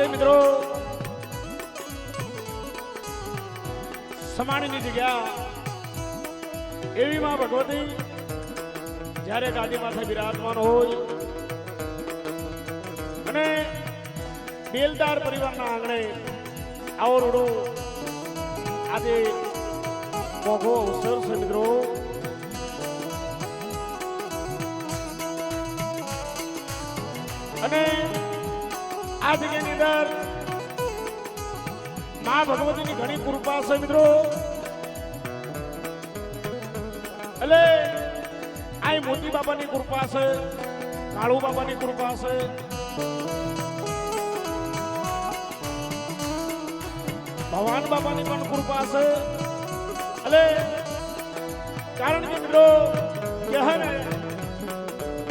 આજે મિત્રો સમાણીની જગ્યા એવી માં ભગવતી જ્યારે ગાદી માથે બિરાજમાન હોય અને બેલદાર પરિવારના આંગણે આવો રોડો આજે મોઘો અવસર છે મિત્રો. અને આ જગ્યાની અંદર મા ભગવતીની ઘણી કૃપા છે મિત્રો. એટલે આ મોતી બાબાની કૃપા છે, કાળુ બાબાની કૃપા છે, ભવાન બાબાની પણ કૃપા છે. એટલે કારણ કે મિત્રો કહે ને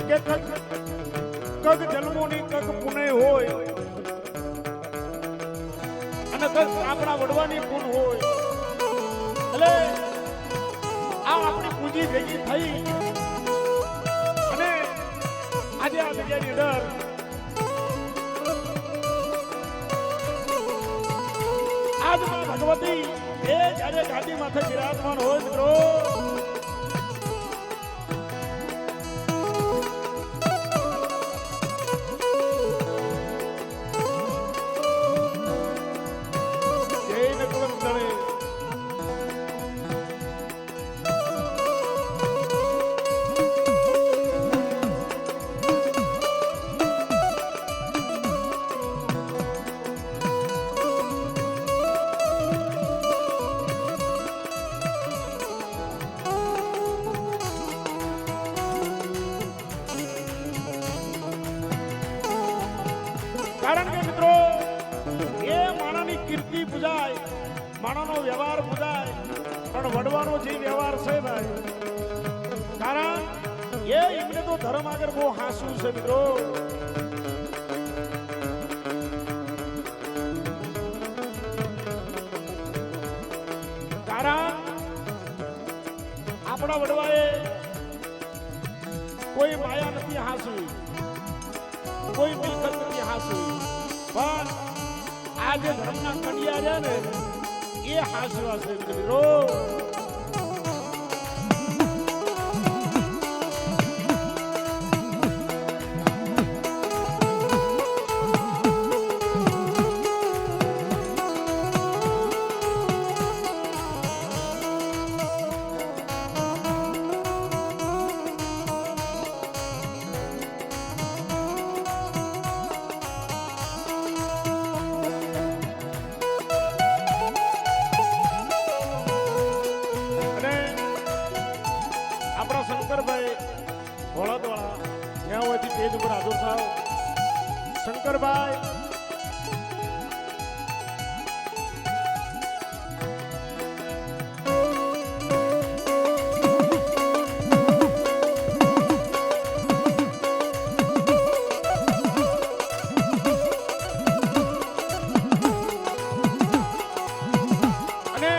કે કગ જન્મોની કગ પુણ્ય હોય અને કગ આપણા વડવાની પુન હોય. એટલે આ આપણી પૂંજી ભેગી થઈ અને આજે આ જગ્યાની અંદર આજ માં ભગવતી એ જ્યારે ગાદી માથે બિરાજમાન હોય મિત્રો કારણ કે મિત્રો એ માણાની કીર્તિ પૂજાય, માણાનો વ્યવહાર પૂજાય, પણ વડવાનો જે વ્યવહાર છે ભાઈ કારણ એમને તો ધર્મ આગળ બહુ હાસ્યું છે મિત્રો. કારણ આપણા વડવાએ કોઈ માયા નથી હાસવી, કોઈ મિલકત નથી હાસવી, પણ આ જે ધર્મના કડિયા છે ને એ હાસવા છે મિત્રો. શંકરભાઈ ભોળાદવાળા જ્યાં હોયથી તેજ ઉપર હાજર થાવ. શંકરભાઈ અને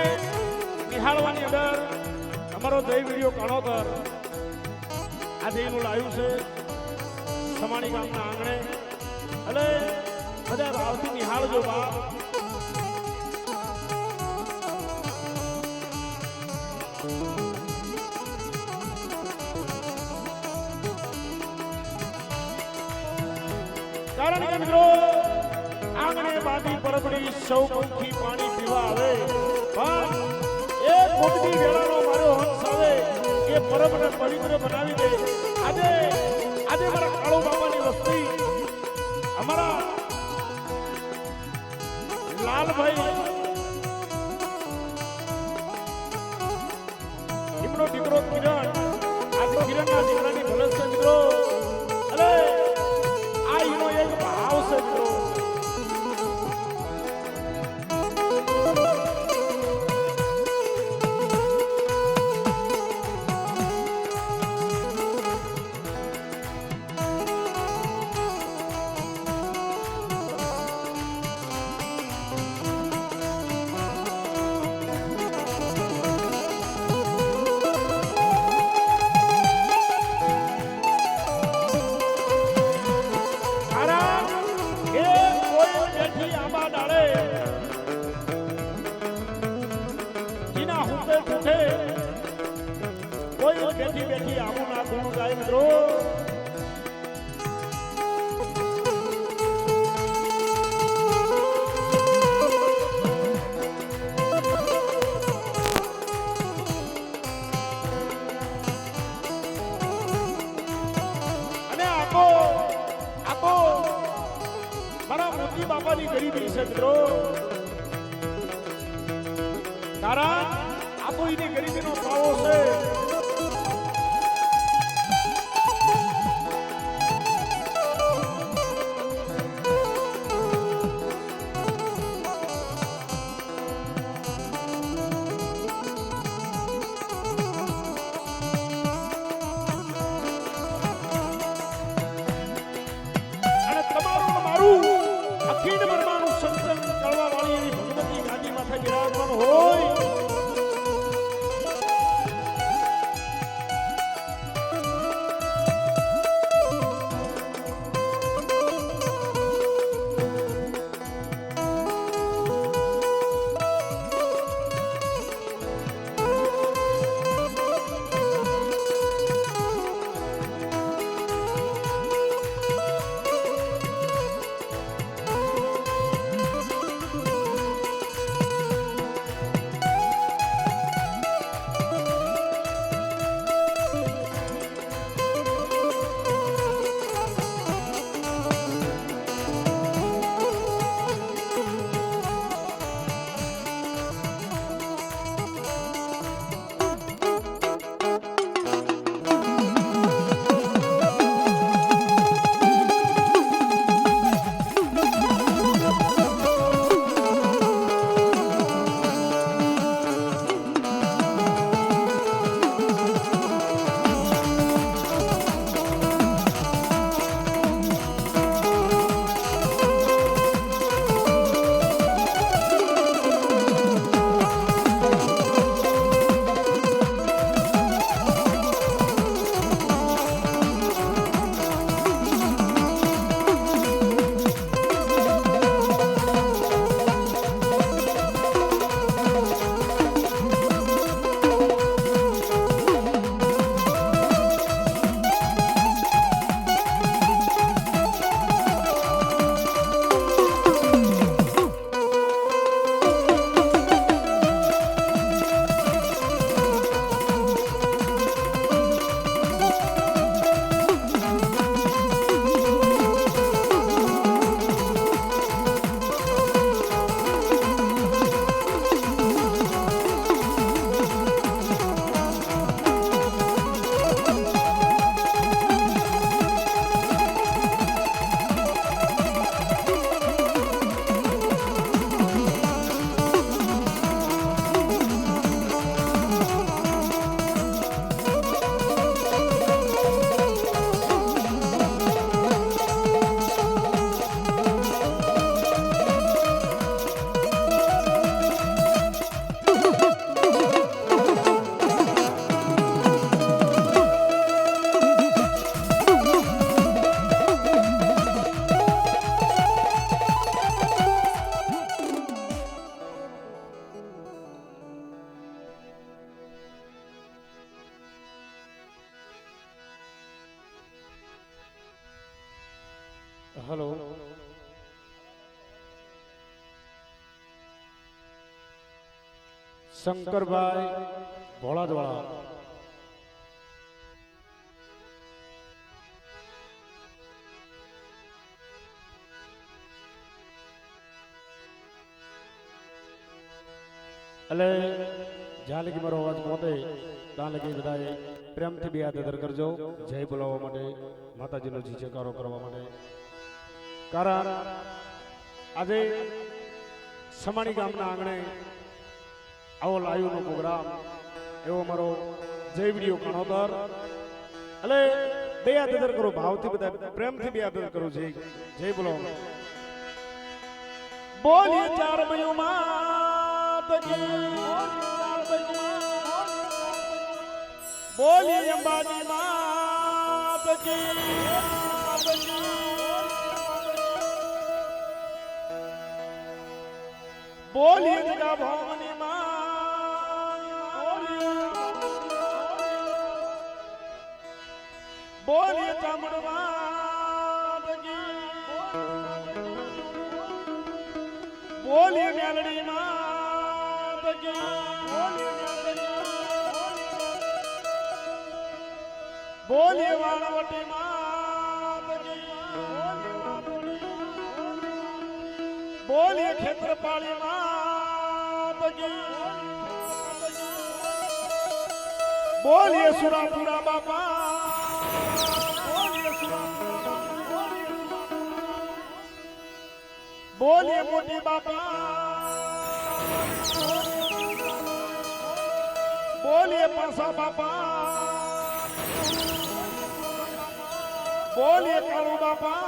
નિહાળવાની અંદર અમારો દય વિડીયો કાણોતર આજે એનું લાવ્યું છે સમાણી ગામના આંગણે. એટલે બધા ભાવથી નિહાળજો બાપ. કારણ કે મિત્રો આંગણે બાંધી પરબડી સૌ મુખી પાણી પીવા આવે, પણ એ કોટડી વેળાનો મારો હંસ આવે એ પરબને પવિત્ર બનાવી દે. આજે મારા કાળુ બાબાની વસ્તી અમારા લાલભાઈ એમનો દીકરો કિરણ, આજે કિરણના દીકરાની ભલે છે મિત્રો. અરે આ એનો એક ભાવ છે મિત્રો. હૃદયથી આવું ના ગુણ ગાય મિત્રો. બાપાની ગરીબી છે મિત્રો. કારણ આપો એની ગરીબીનો પાવો છે. અને તમારું મારું અખિલ બ્રહ્માંડનું સંતન કરવા વાળી એવી ભગવતી ગાદી માથે બિરાજમાન હોય. હેલો શંકરભાઈ ભોળાદવાળા એટલે જ્યાં લગી મારો અવાજ પહોંચે ત્યાં લગી બધાએ પ્રેમથી બે હાથ અદર કરજો જય બોલાવવા માટે માતાજીનો જયકારો કરવા માટે. કારણ આજે સમાણી ગામના આંગણે આવો લાઈવનો પ્રોગ્રામ એવો મારો જય વિડીયો કણોતર એટલે બે હાથ અદર કરો ભાવથી બધા પ્રેમથી બે હાથ અદર કરો જય બોલાવવા. બોલીએ ચાર ભાઈઓ માત બોલીએ અંબાજી માત કી બોલીએ જગા ભવાની માં વાણમડમાં બોલીએ મેલડી માં બોલીએ વાણવટી માં બોલીએ ખેતરપાળી માં બોલીએ સુરાપુરા બાપા બોલીએ મોટી બાપા બોલીએ પાસા બાપા બોલીએ કાળુ બાપા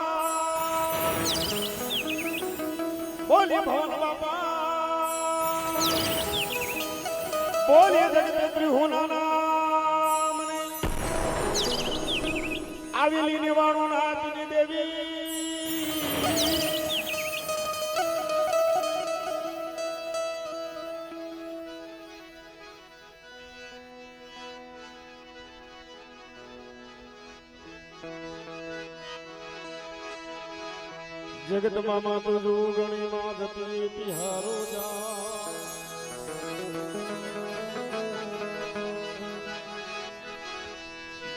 બોલીએ ભવન બાપા બોલીએ જગતેન્દ્રી હોના નામ આવેલી નિવાણો નાથની દેવી જગત મામા તો જો ગણી માં જતી તિહારો જા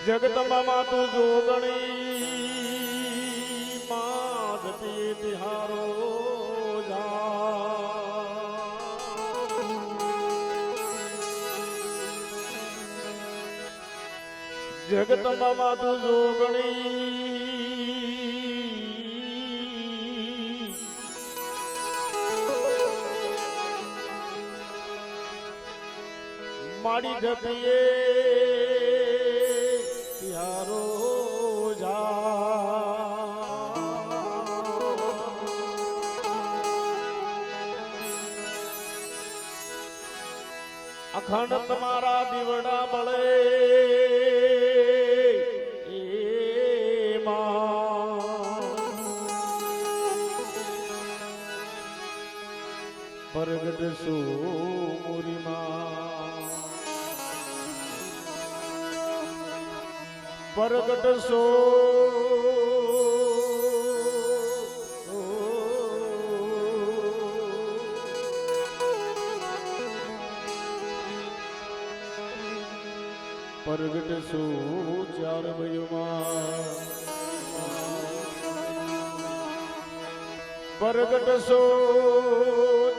જગત મામા તો જો ગણી માં જતી તિહારો જા જગત મામા તો જો ગણી માડી જપીએ તિહારો જા અખંડ તમારા દીવડા બળે પરગટ સો મોરી માં પરગટ સો પરગટ સો ચાર ભયુમાં પરગટ સો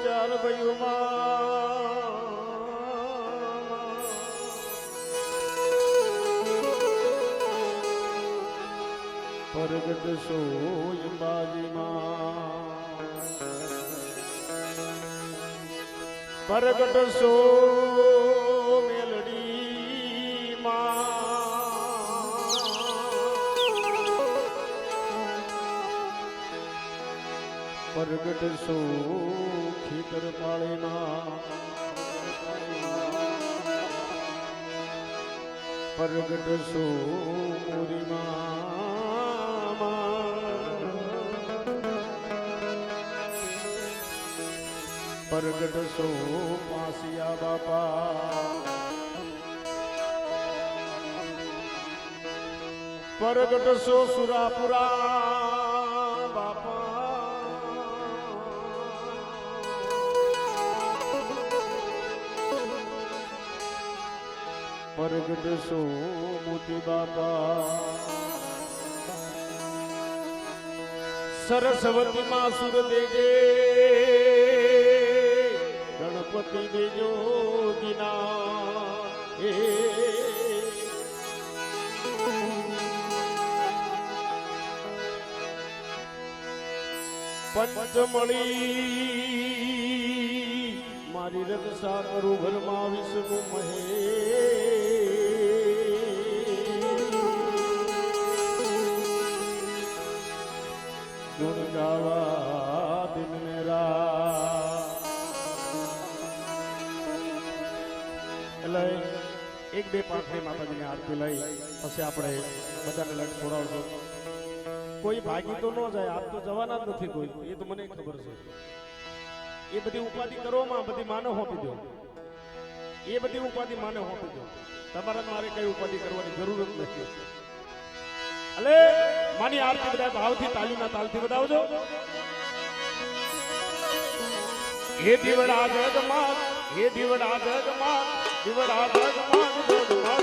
ચાર ભયુમાં પરગટ સો અંબાજીમાં પરગટ સો મેલડી માં પરગટ સો ખેતરપાળીમાં પરગટ સો મોરીમાં પરગટ સો પાસિયા બાપા પરગટ સો સુરાપુરા બાપા પરગટ સો મોતી બાપા સરસ્વતી માં સુર દેજે ગણપતિ દેજો દિના એ પંચમળી મારી રક્ષા કરું ઘરમાં વિષ્ણુ મહે ગુણ ગાવા દિન મેરા એટલે એક બે પાંખડી માતાજીની આરતી લઈ પછી આપણે બધાને લટ છોડાવશો કોઈ ભાગી તો ન જાય આજ તો જવાના જ નથી કોઈ એ તો મને ખબર છે એ બધી ઉપાધિ કરવામાં બધી માને હોપી દો એ બધી ઉપાધિ માને હોપી દો તમારે મારે કઈ ઉપાધિ કરવાની જરૂર જ નથી અલે માની આરતી બધા ભાવથી તાલીના તાલથી બતાવજો. હે દીવડા જગમાં, હે દીવડા જગમાં, દીવડા જગમાં જગમાં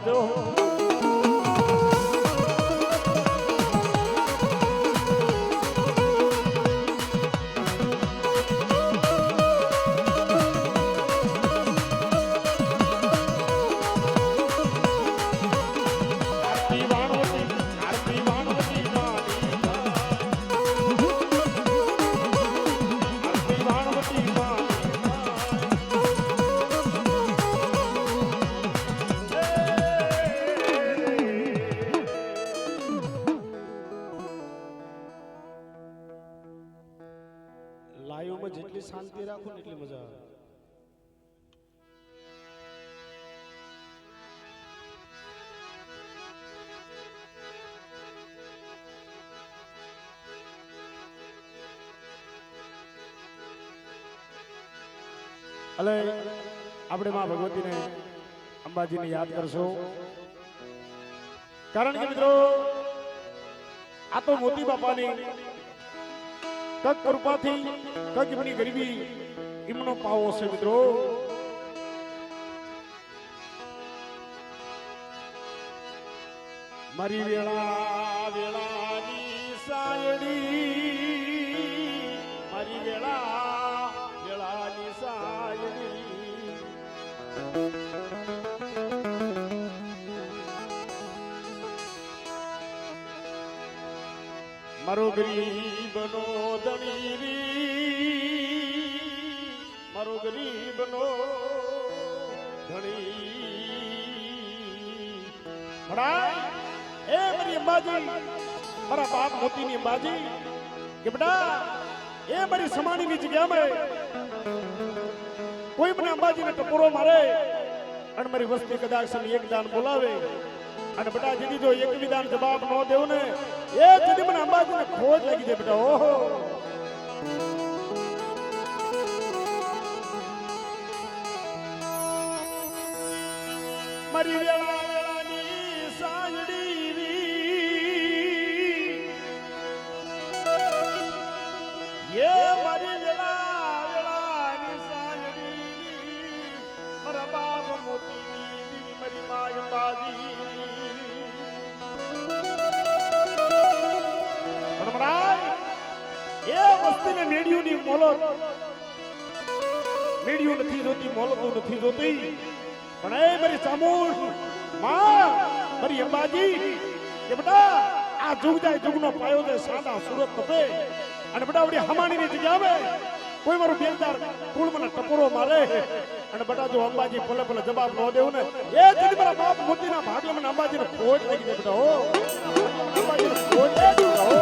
સાંભળ્યો લાઈવમાં જેટલી શાંતિ રાખો ને એટલી મજા આવે. એટલે આપણે માં ભગવતીને અંબાજીને યાદ કરશો, કારણ કે મિત્રો આ તો મોતી બાપાની કક કૃપાથી કક એમની ગરીબી એમનો પાવો છે મિત્રો. મારી વેળા વેળાની સાયડી, મારી વેળા વેળાની સાયડી, મારો ગરીબનો ધણી, મારો ગરીબનો ધણી. એ મારી અંબાજી, મારા બાપ મોતીની અંબાજી કે બેટા એ મારી સમાણીની જગ્યામાં કોઈ મને અંબાજીને ટપોરો મારે અને મારી વસ્તી કદાચ એક દાન બોલાવે અને બેટા જેથી જો એક વિધાન જવાબ ન દેવ ને એ જેથી મને અંબાજીને ખોજ લાગી જાય બેટા. ઓહો મારી વેળા વેળાની સાયડી, એ મારી વેળા વેળાની સાયડી, મારા બાપ મોતીની મારી માય અંબાજી. એ વસ્તીને મેડિયુની મોલત, મેડિયુ નથી જોતી, મોલતો નથી જોતી, પણ એ મારી ચામુંડ માં મારી અંબાજી કે બેટા આ જુગ જાય જુગનો પાયો છે સાદા સુરત તપે અને બેટા આપણી હમાણીની જગ્યાએ કોઈ મારું બેલદાર કુળ મને ટપોરો મારે અને બેટા જો અંબાજી ભલે ભલે જવાબ ન દેવું ને એ જેથી મારા બાપ મોતીના ભાગલે મને અંબાજીને ખોટ લાગી જાય બેટા. હો અંબાજીને ખોટ લાગી જાય. હો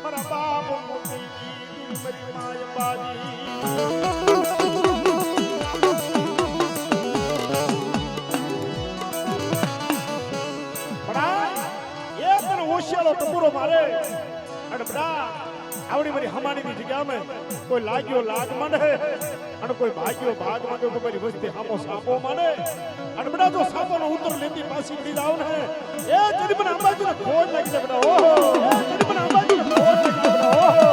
મારા બાપ મોતીની મારી માય અંબાજી. એ તને હોશિયારો ટપુરો મારે અને બડા આવડી મારી હમાણીની જગ્યામાં કોઈ લાગ્યો લાગ માંડે અને કોઈ ભાગ્યો ભાગ માંડે, કોઈ મારી વસ્તી હામો સાપો માંડે અને બડા જો સાપોનો ઉત્તર લેતી પાછી પડી જાવ ને એ જરી મને અંબાજીને ખોજ લાગી જાય બડા. ઓહો એ જરી મને અંબાજીને ખોજ લાગી જાય બડા. ઓહો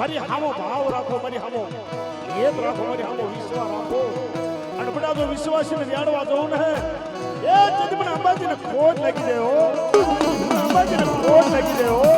મારી હામો ભાવ રાખો, મારી હામો હેત રાખો, મારી હામો વિશ્વાસ રાખો. અને બધા જો વિશ્વાસીને વ્યાડવા જવું ને એ જજ મને અંબાજીને ખોટ લાગી જાય હો, અંબાજીને ખોટ લાગી જાય હો.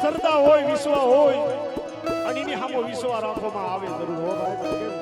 શ્રદ્ધા હોય, વિશ્વાસ હોય અને એની સામે વિશ્વાસ રાખવામાં આવે જરૂર હો ભાઈ.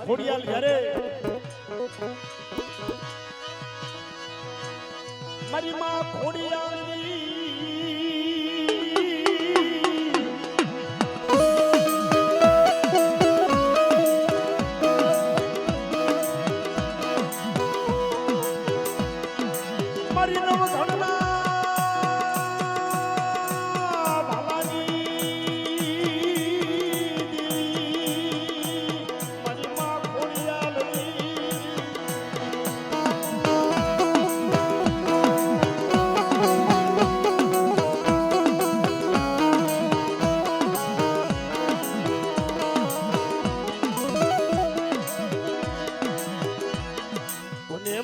ખોડિયાલ જ્યારે મારી માં ખોડિયાલ મારી નવ ઘણના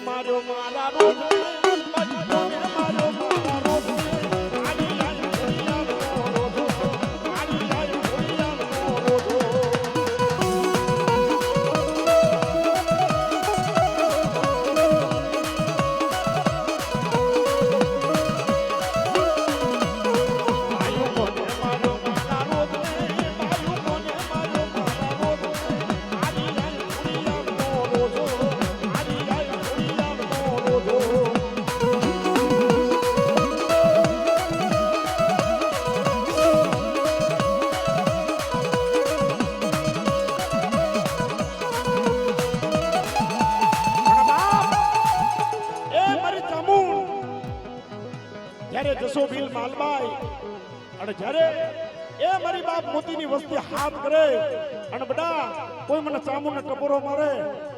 મારો મારા રોજ જસોબીલ માલબાઈ અને જ્યારે એ મારી બાપ મોતીની વસ્તી હાથ કરે અને બડા કોઈ મને ચામુને ટપોરો મારે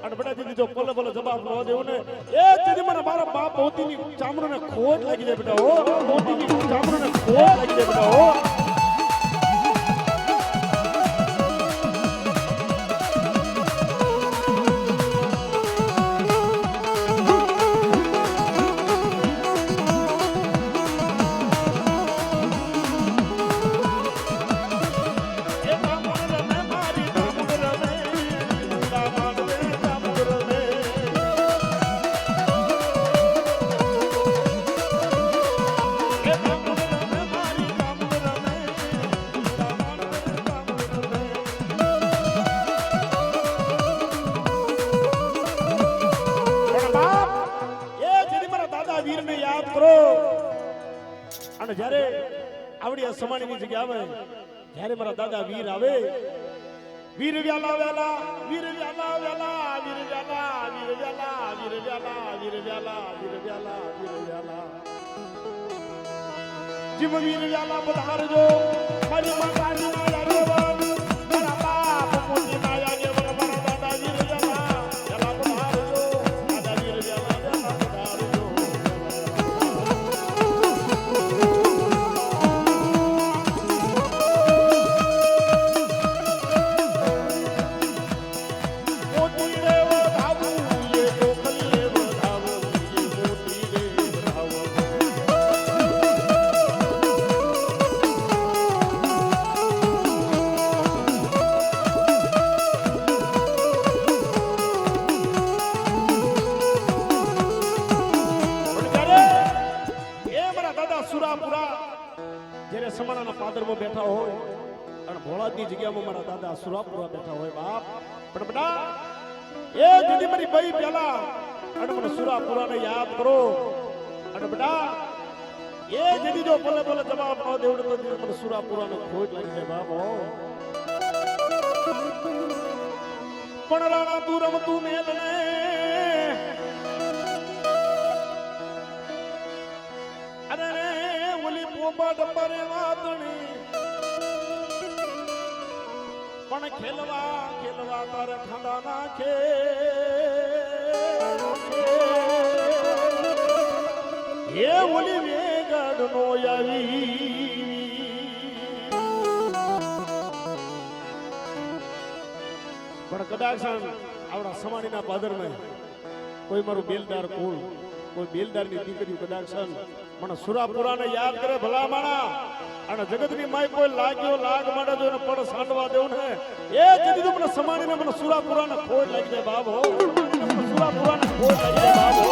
અને બડા દીદી જો બોલે બોલે જવાબ ન દેવું ને એ દીદી મને મારા બાપ મોતીની ચામુને ખોટ લાગી જાય બેટા હો, મોતીની ચામુને ખોટ લાગી જાય બેટા હો. અને જ્યારે આવડી આ સમાણીની જગ્યા આવે, જ્યારે મારા દાદા વીર આવે, વીર વ્યાલા વેલા, વીર વ્યાલા વેલા, વીર વ્યાલા, વીર વ્યાલા, વીર વ્યાલા, વીર વ્યાલા, વીર વ્યાલા, વીર વ્યાલા, જીવ વીર વ્યાલા પધારજો મારી માતાની આગેવાન, મારા બાપ મોતી માયા આગેવાન, મારા દાદા વીર વ્યાલા વેલા પધારજો, દાદા વીર વ્યાલા વેલા પધારજો. મોતી રે વધાવું, એ ગોખલી રે વધાવું, એ મોતી રે વધાવું. સુરાપુરા જ્યારે સમાણાના પાદરમાં બેઠા હોય અને ભોળાદની જગ્યામાં મારા દાદા સુરાપુરા બેઠા હોય બાપ, પણ બેટા એ દીદી મારી ભાઈ પેલા અને મને સુરાપુરાને યાદ કરો. અને બેટા એ દીદી જો ભલે ભલે જવાબ ન દેવડે તો મને સુરાપુરાને ખોટ લાગી જાય બાપ. પણ રાણા તું રમતું મેલને ડબ્બારે વાતણી પણ ખેલવા ખેલવા તારે ખાંડા નાખે. હે ઓલી વેગડ નો આવી પણ કદાચ આવડા સમાણીના પાદરમાં કોઈ મારું બેલદાર કુળ, કોઈ બેલદારની દીકરી કદાચ મને સુરાપુરાને યાદ કરે ભલા માણા અને જગતની માય કોઈ લાગ્યો લાગ માંડે જો એને પડ સાંડવા દેવું ને એ જદી તો મને સમાણીને મને સુરાપુરાને ખોટ લાગી જાય બાબો, સુરાપુરાને ખોટ લાગી જાય બાબો.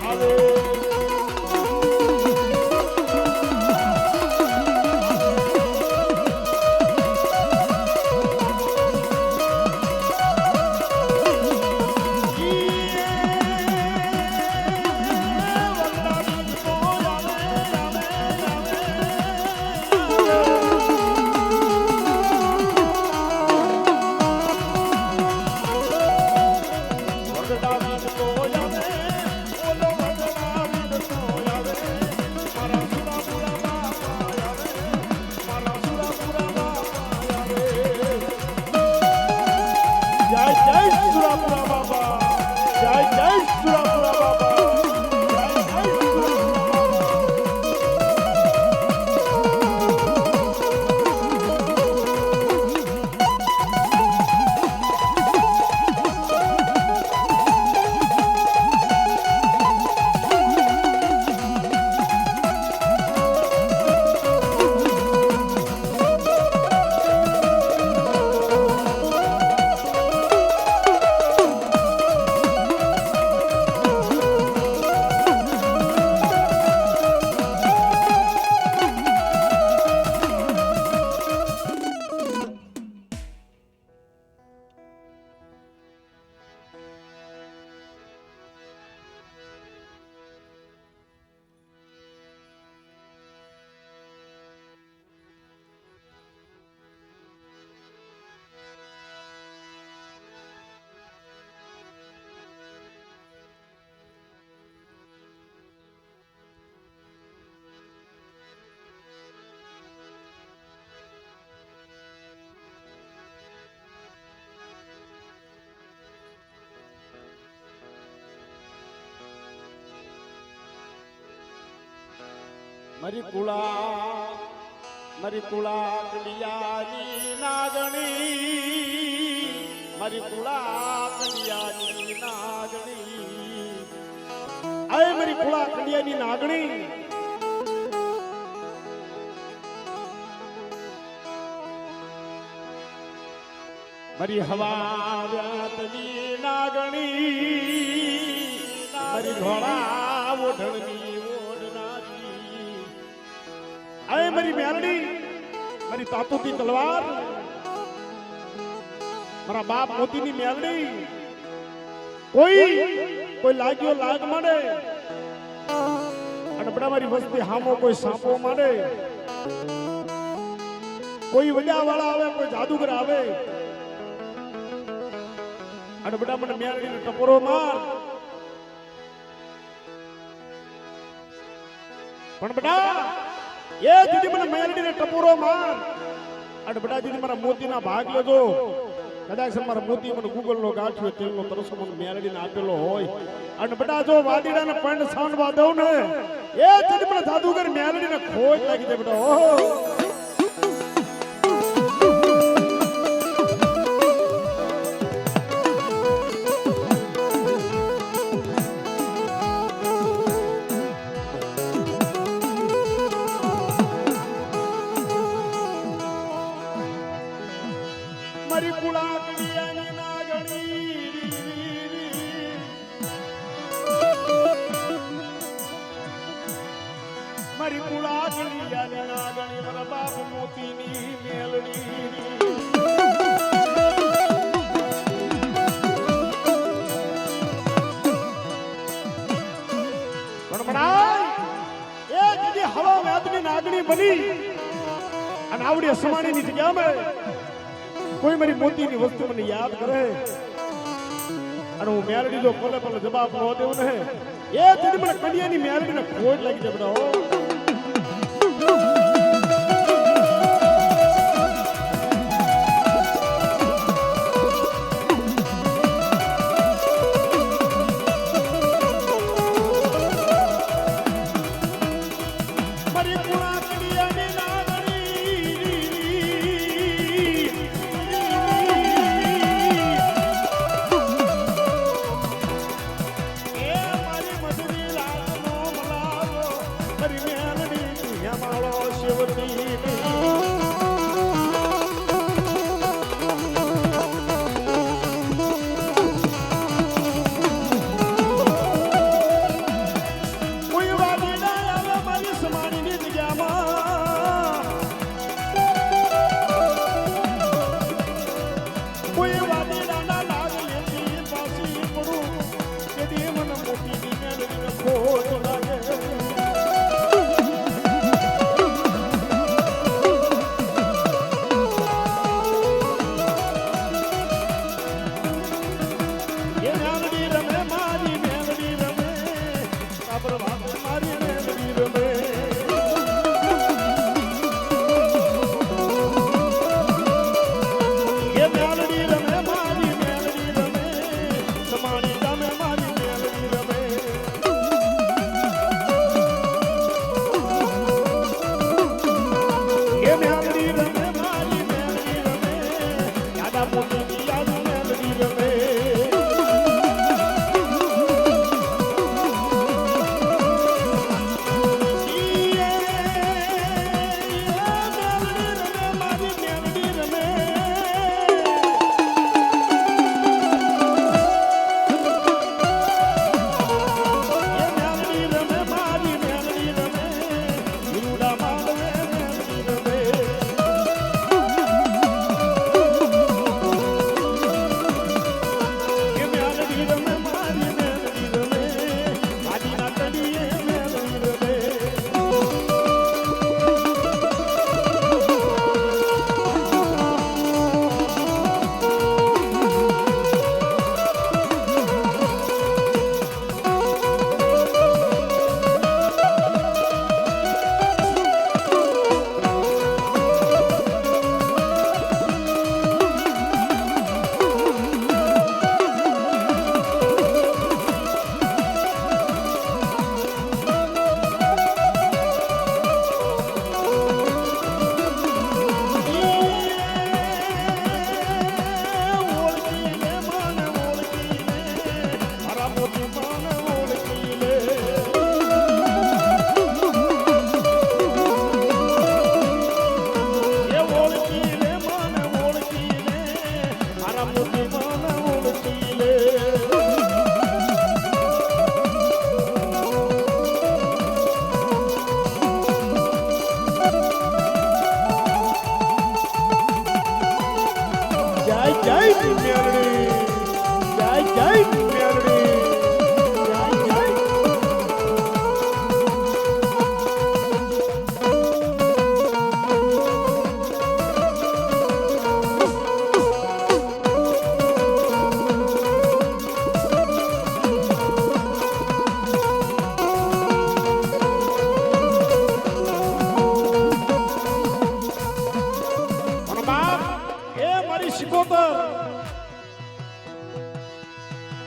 આવે મારી કુળા કડિયાની નાગણી મારી કુળા કડિયાની નાગણી આય મારી કુળા કડિયાની નાગણી મારી હવા વ્યાતની નાગણી મારી ઘોડા ઓઢણની આય મારી મેલડી મારી તાતુતી તલવાર મારા બાપ મોતીની મેલડી કોઈ લાગ્યો લાગ માંડે અને બડા મારી વસ્તી હામો કોઈ સાપો માંડે કોઈ વડા વાળા આવે કોઈ જાદુગર આવે અને બડા મને મેલડીને ટપોરો માર પણ બડા એ દીદી મને મેલડીને ટપોરો માર અને બડા દીદી મારા મોતીના ભાગ લેજો કદાચ મારા મોતી મને ગૂગલ નો ગાંઠ્યો તેલનો તરસો મને મેલડીને આપેલો હોય અને બડા જો વાદીડાને પંડ સાંડવા દઉં ને એ દીદી મને જાદુગર મેલડીને ખોજ લાગી જાય બડા ઓહો મારી કુળા કડિયાની નાગણી મારી કુળા કડિયાની નાગણી મારા બાપ મોતીની મેલડી એ દીદી હવા વ્યાતની નાગણી બની અને આવડી સમાણીની જગ્યામાં કોઈ મારી મોતીની વસ્તુ મને યાદ કરે અને હું મેલડી જો પલે પલે જવાબ ન દેવું ને એ તેથી મને કડિયાની મેલડીને ખોજ લાગી જાય બધા આપણે વાત મારી મેલડી રમે એ મેલડી રમે મારી મેલડી રમે સમાણી ગામે મારી મેલડી રમે એ મેલડી રમે મારી મેલડી રમે દાદા મોટી યાદ મેલડી રમે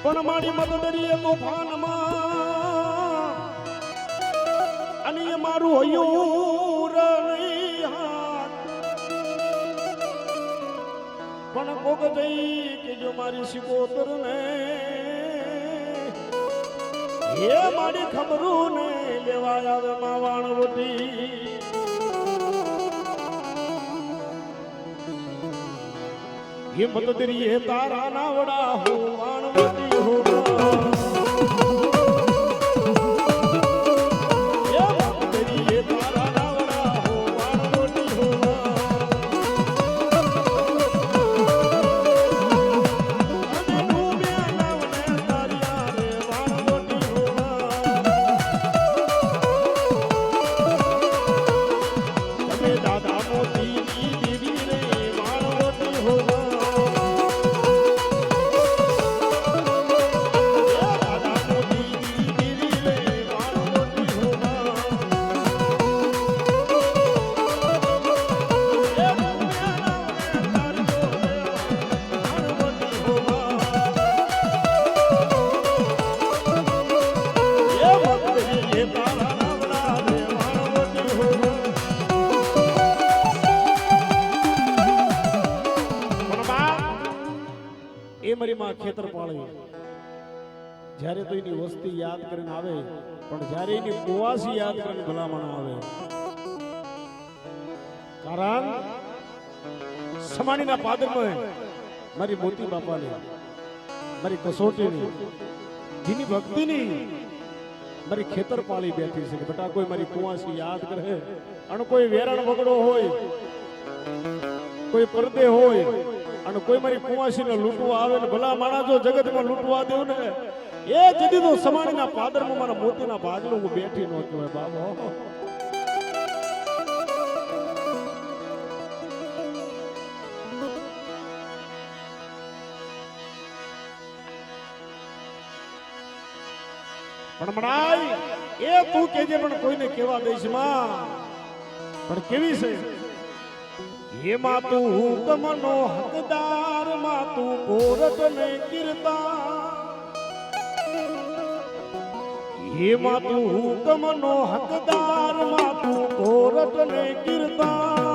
પણ મારી મદદરીએ તોફાનમાં અને એ મારું હયું રણી હાથ પણ કોક જઈ કે જો મારી સિકોતર ને એ મારી ખબરું ને લેવા આવે માવાણ વટી હિંમત દરિયે તારા નાવડા હો વાણવટી હો મારી માં ખેતર પાળી જ્યારે તો એની વસ્તી યાદ કરીને આવે પણ જ્યારે એની કુવાસી યાદ કરીને ભલામણ આવે કારણ સમાણીના પાદરમાં મારી મોતી બાપાની મારી કસોટીની જેની ભક્તિની મારી ખેતર પાળી બેઠી છે બેટા કોઈ મારી કુવાસી યાદ કરે અને કોઈ વેરણ વગડો હોય કોઈ પરદે હોય અને કોઈ મારી કુવાસીને લૂંટવા આવે ને ભલા માણા જો જગતમાં લૂંટવા દેવ ને એ જદી તો સમાણીના પાદરમાં મારા મોતીના ભાગલું હું બેઠી ન કહેવાય બાબો પણ મણાઈ એ તું કેજે પણ કોઈને કેવા દઈશ માં પણ કેવી છે હે માં તું હુકમનો હકદાર માં તું કોરટ ને કીર્તા હે માં તું હુકમનો હકદાર માં તું કોરટ ને કીર્તા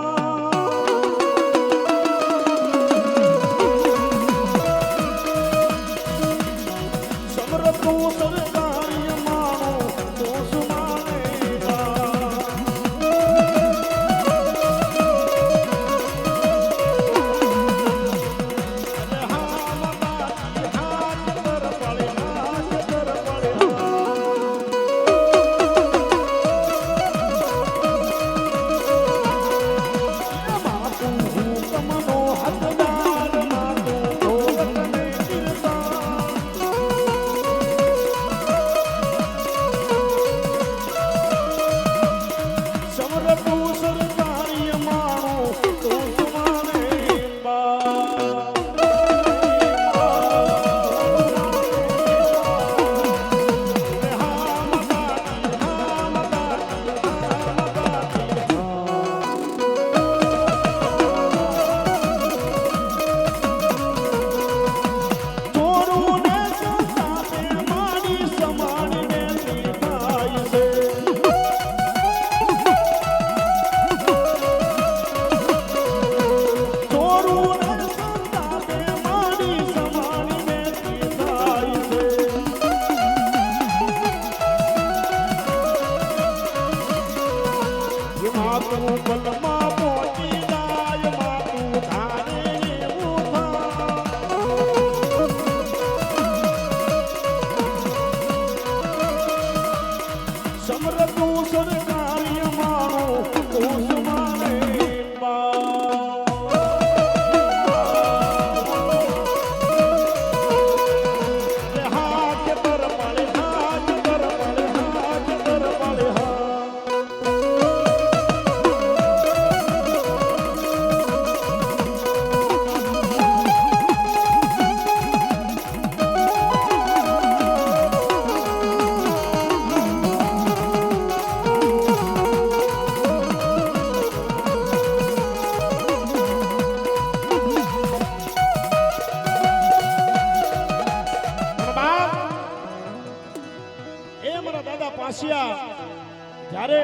જ્યારે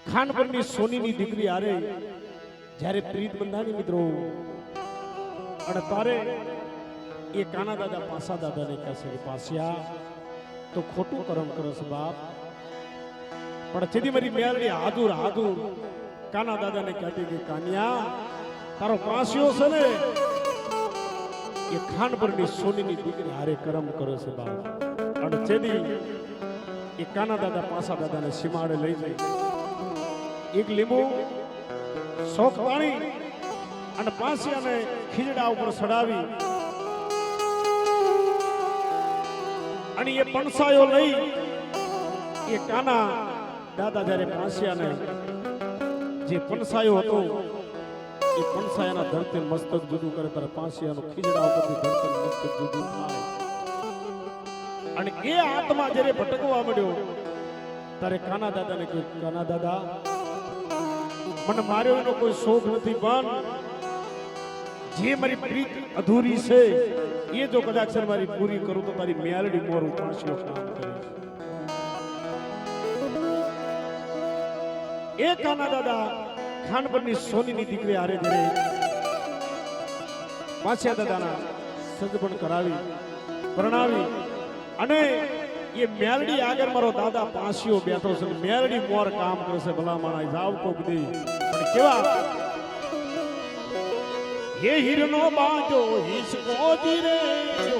ખાનપુરની સોનીની દીકરી આરે જ્યારે પ્રીત બંધાની મિત્રો અને તારે એ કાના દાદા પાસા દાદાને કહેશે કે પાસિયા તો ખોટું કરમ કરસ બાપ પણ જેથી મારી મેલડી હાદુર હાદુર કાના દાદાને કહેતી કે કાનિયા તારો પાસિયો છે ને એ ખાનપુરની સોનીની દીકરી હારે કરમ કરે છે બાપ અને જેથી એ કાના દાદા પાસા દાદાને સીમાડે લઈ જાય એક લીંબુ શોખ પાણી અને પાસિયાને ખીજડા ઉપર ચડાવી અને એ પણસાયો લઈ એ કાના દાદા જ્યારે પાસિયાને જે પણસાયો હતો એ પણસાયાના ધરતે મસ્તક જુદું કરે ત્યારે પાસિયાનો ખીજડા ઉપરથી ધરતે મસ્તક જુદું થાય અને એ આત્મા જ્યારે ભટકવા મળ્યો ત્યારે કાના દાદાને કહ્યું કાના દાદા મને માર્યો એનો કોઈ શોખ નથી પણ જે મારી પ્રીત અધૂરી છે એ જો કદાચ મારી પૂરી કરું તો તારી મેલડી મોર ઉપાડશો કામ કરીશ એ કાના દાદા ખાનપુરની સોનીની દીકરી હારે જ્યારે પાછા દાદાના સગપણ કરાવી પરણાવી અને એ મેલડી આગળ મારો દાદા પાસિયો બેઠો છે મેલડી મોર કામ કરશે ભલા માણા જાવ કોક દી પણ કેવા હે હિરનો બાજો હિસકો જીરે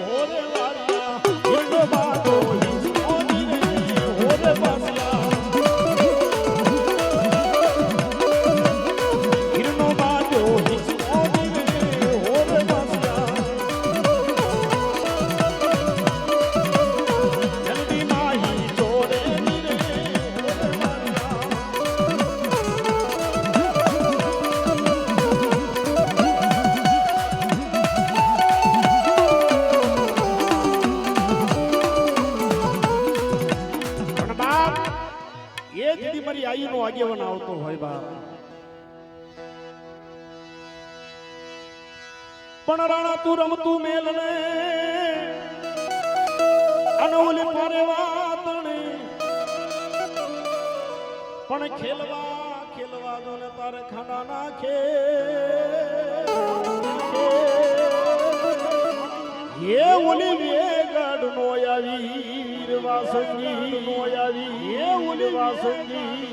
હોરે વાળા હિરનો બાજો હિસકો જીરે હોરે વાળા હિરનો બાજો હિસકો જીરે હોરે વાળા જલ્દી માહી જોડે નીરે હોરે વાળા એ જીદી મારી આઈનો આગેવાન આવતો હોય બાપ. પણ રાણા તું રમતું મેલને અનોલી પારે વાતણે પણ ખેલવા દો ને તારે ખાના નાખે એ ઓલી વેગડ નો આવી વીર વાસંગી નો આવી એ ઓલી વાસંગી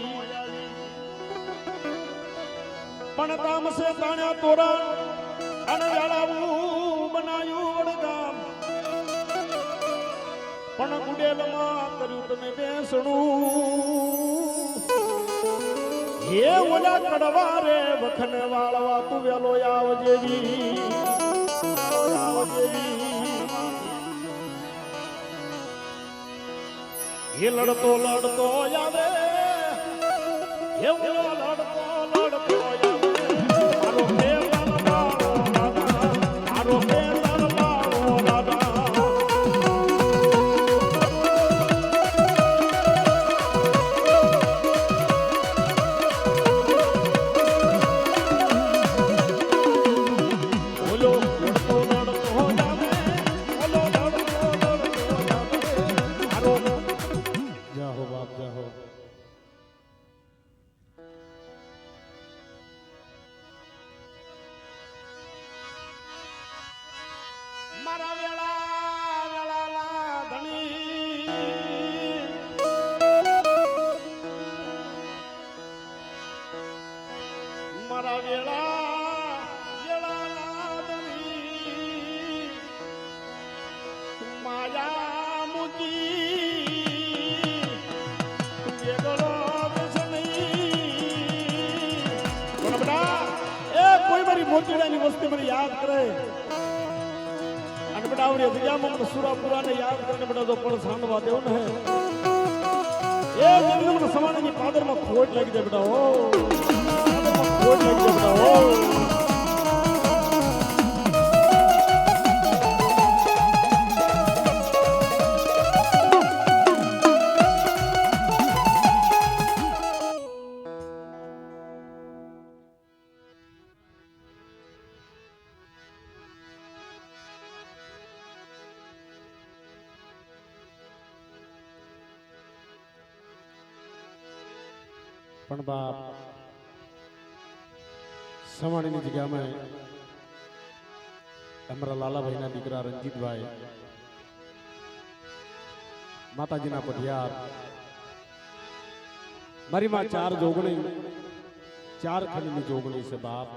પણ તામસે તાણ્યા તોરણ અને જાળાવું બનાયું વડગામ પણ ગુડેલમાં કર્યું તમે બેસણું એ ઓલા કડવા રે વખન વાળવા તું વેલો આવજેવી એ લડતો આવે એ ઓલો લડતો આવે મારો પ્રેમ મારો પ્રેમ મારા વેળા ધણી મારા વેળા ધણી માયા મૂકી વેગળો પણ બડા એ કોઈ મારી મોતીડાની વસ્તી મને યાદ કરે આવડે દરિયામાં મને સુરાપુરાને યાદ કરીને બધા તો પણ સાંડવા દેવું ને એ મને સમાણની પાદરમાં ખોટ લાગી જાય બેટા હો ખોટ લાગી જાય બેટા હો પણ બાપ સવાણીની જગ્યામાં અમારા લાલાભાઈના દીકરા રંજીતભાઈ માતાજીના પઢિયાર મારી માં 4 જોગણી 4 ખંડની જોગણી છે બાપ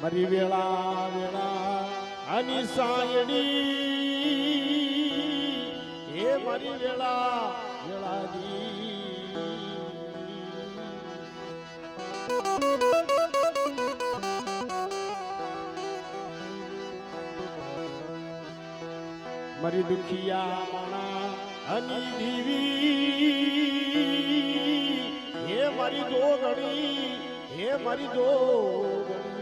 મારી વેળા આની સાયણી એ મારી વેળાની મારી દુખિયા માણા હની દીવી હે મારી જોગણી હે મારી જોગણી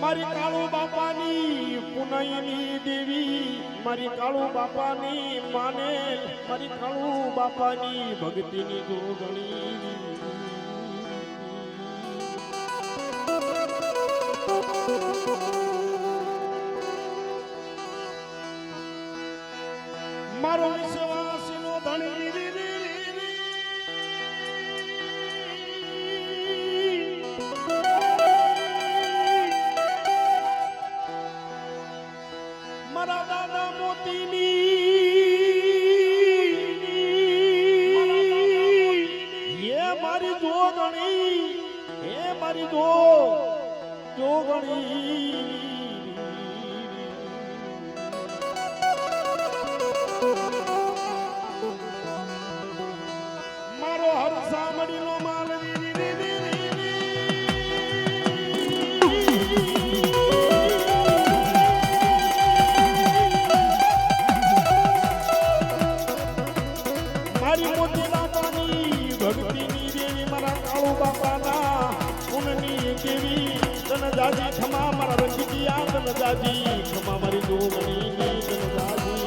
મારી કાળુ બાપાની પુનઈની દેવી મારી કાળુ બાપાની માને મારી કાળુ બાપાની ભક્તિની જોગણી મારો વિશ્વાસનો ધણી મારા દાદા મોતીની એ મારી જોગણી એ મારી જોગણી મારો હર સામડીનો માલ ભક્તિની દેવી મારા કાળુ બાપાના પુનની દેવી તન જાજી ખમા મારા રંગીયા તન જાજી ખમા મારી જોગણીની તન જાજી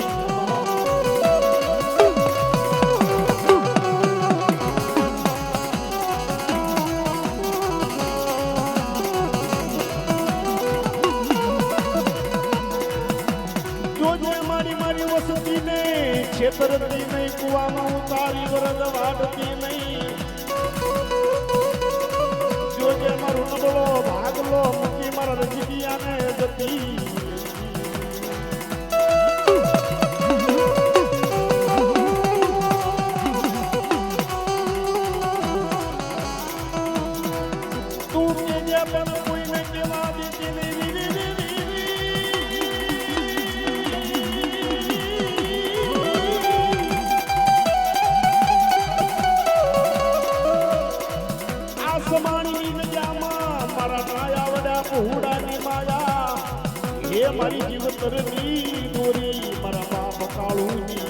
વસતી છેતરતી નહીં કુવામાં ઉતારી વરદ વાડતી નહીં જોજે મારું નબળો ભાગલો મૂકી મારા રજીડિયાને જતી તું કે જે પણ કોઈને કેવા દેતી નહીં મારી જીવતરની દોરી મારા બાપ કાળુની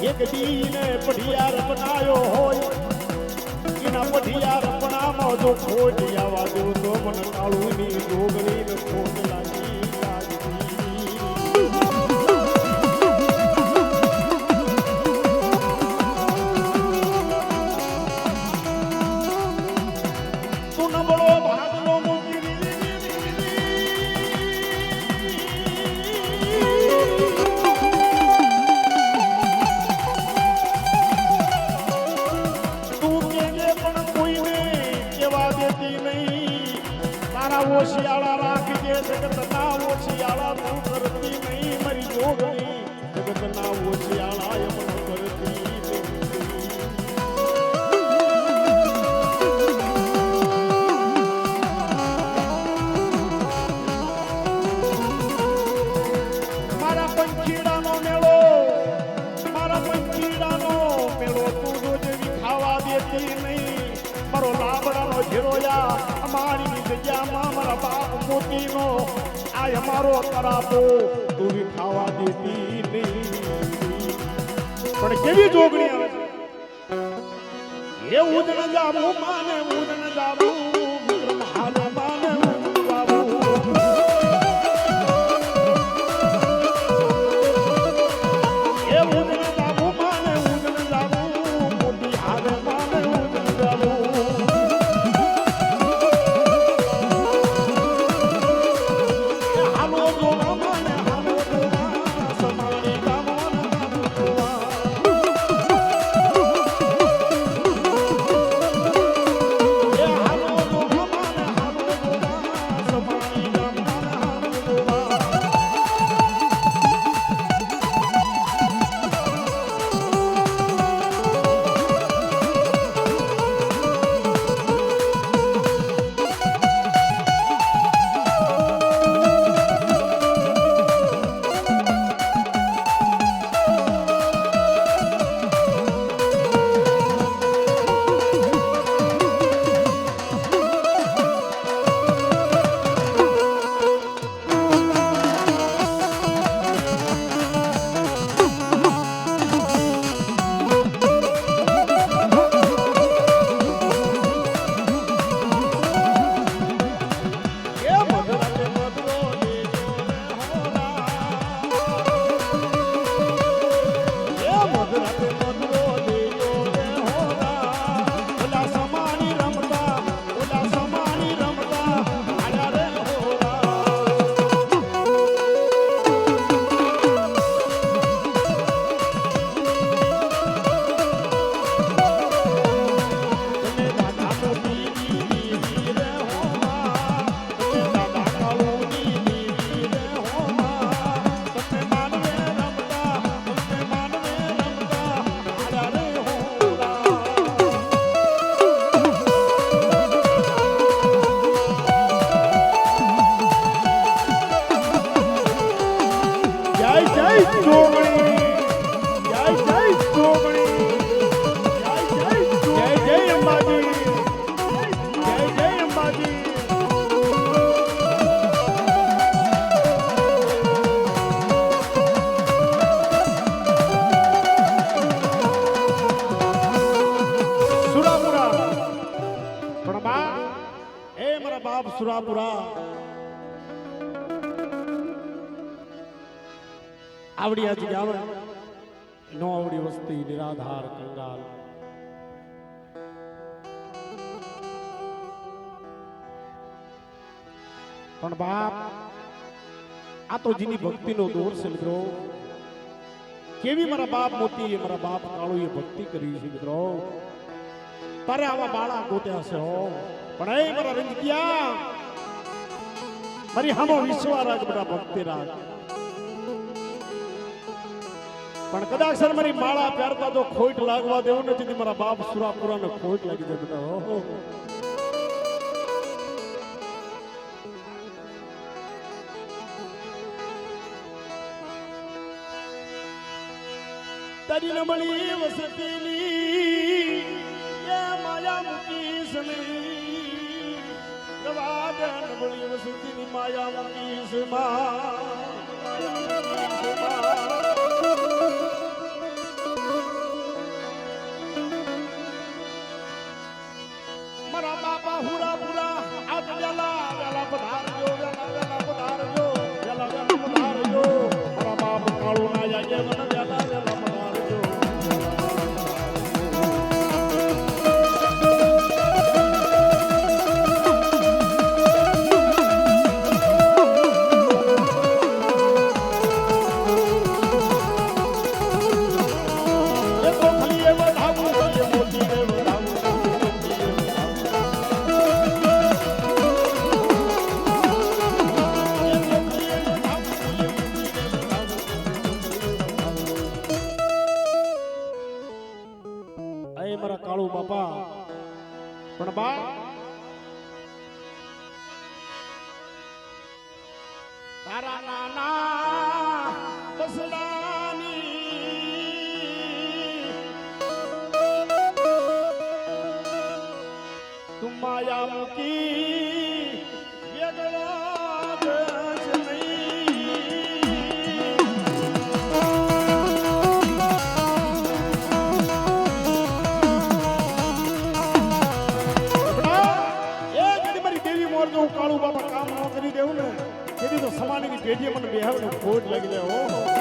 એક દીને પઢિયાર બનાયો હોય એના પઢિયાર પણામાં જો ખોટ આવા દો તો મને કાળુની ડોગરીને ખોટ લાગી તું નબળો ભાગલો મૂકી ઓશિયાળા રાખજે જગતના ઓશિયાળા તું કરતી નહીં મારી જોગણી જગતના ઓશિયાળા એમનો કરતી મારા પંખીડાનો મેળો તું જોજે ખાવા દેતી નહીં મારો લાબડાનો ઘેરોયા અમારી જગ્યામાં મારા બાપ મોતીનો આ અમારો તરાપો તું ખાવા દેતી નહીં પણ કેવી જોગણી આવે છે એ ઉદન જાવું માને ઉદન જાવું હાલે માને હાલો સુરાપુરા આવડી આજ આવે નો આવડી વસ્તી નિરાધાર કંગાલ પણ બાપ આ તો જેની ભક્તિનો દોર છે મિત્રો કેવી મારા બાપ મોતી મારા બાપ કાળો એ ભક્તિ કરી છે મિત્રો તારે આવા બાળા ગોત્યા છે હો પણ એ મારા રંજકિયા મારી હામો વિશ્વા રાજ બધા ભક્તિ રાજ પણ કદાચ સર મારી માળા પહેરતા તો ખોટ લાગવા દેવું નથી મારા બાપ સુરાપુરાને ખોટ લાગી જાય બેટા ઓહો તારી નમળી વસતીલી એ માયા મુકીશ ની રવાદ નમળી વસતીની માયા મુકીશ મારા બાપા હુરાપુરા આજ વેલા વેલા પધારજો વેલા વેલા પધારજો વેલા વેલા પધારજો મારા બાપ કાળુ ના જાય મને વેલા વેલા મારા કાળુ બાપા પણ બા તારા નાના બસડાની તું માયા મૂકી વેગળા જશ કાળુ બાપા કામ ન કરી દેવું ને તેથી તો સમાજની પેઢીએ મને બેહાવ ખોટ લાગી જાય ઓહો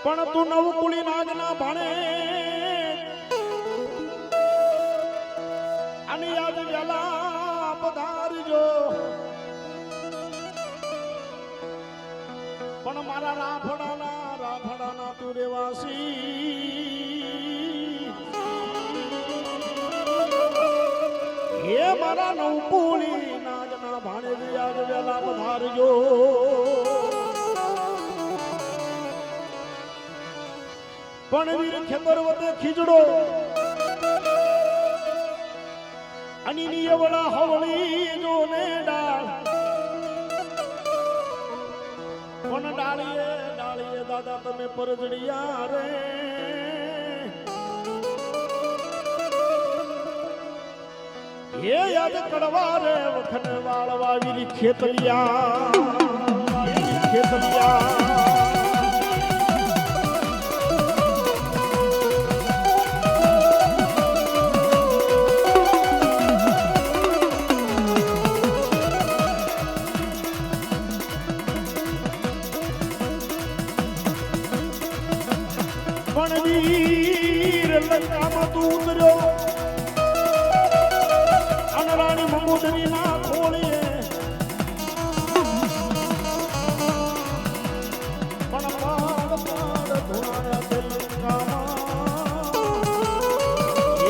પણ તું નવ કુળી નાગના ભાણે અને યાદ વેલા પધારજો પણ મારા રાફડાના તું રેવાસી હે મારા નવ કુળી નાગના ભાણે યાદ વેલા પધારજો પણ વીર ખેતર વતે ખીજડો અની એવડા હવળી જો ને ડાળ પણ ડાળીએ દાદા તમે પરજડિયા રે હે યાદ કડવા રે વખન વાળવા વીર ખેતલિયા પણ વીર લંકામાં તું ઉતર્યો અને રાણી મંગોદરી ના ખોળીએ પણ પાડ પાડ ધોળાયા તે લંકામાં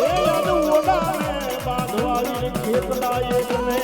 એ યાદ ઓડાને બાંધવાળી ખેતલા એકને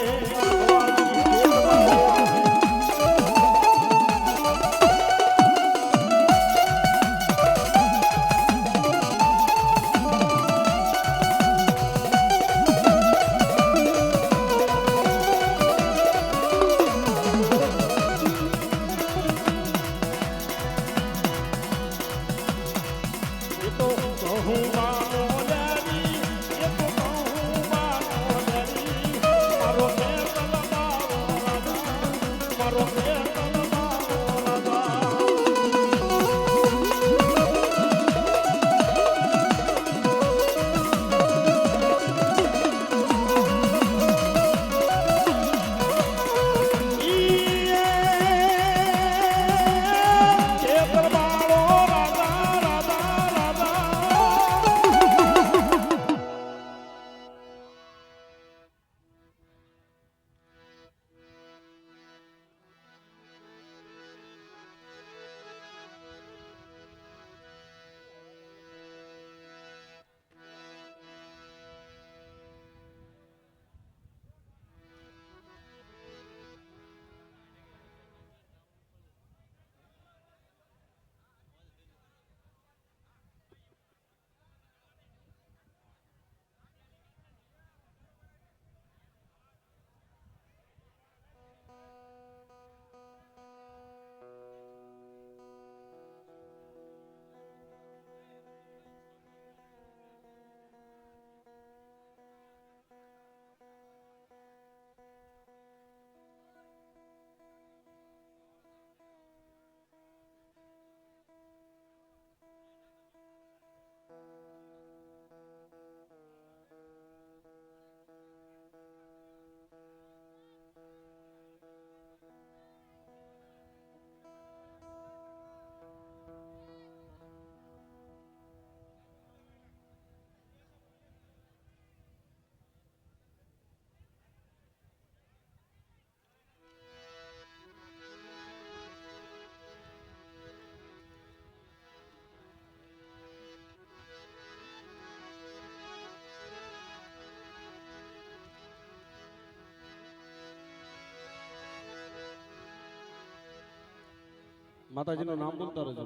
માતાજીનું નામ બોલતા રહેજો.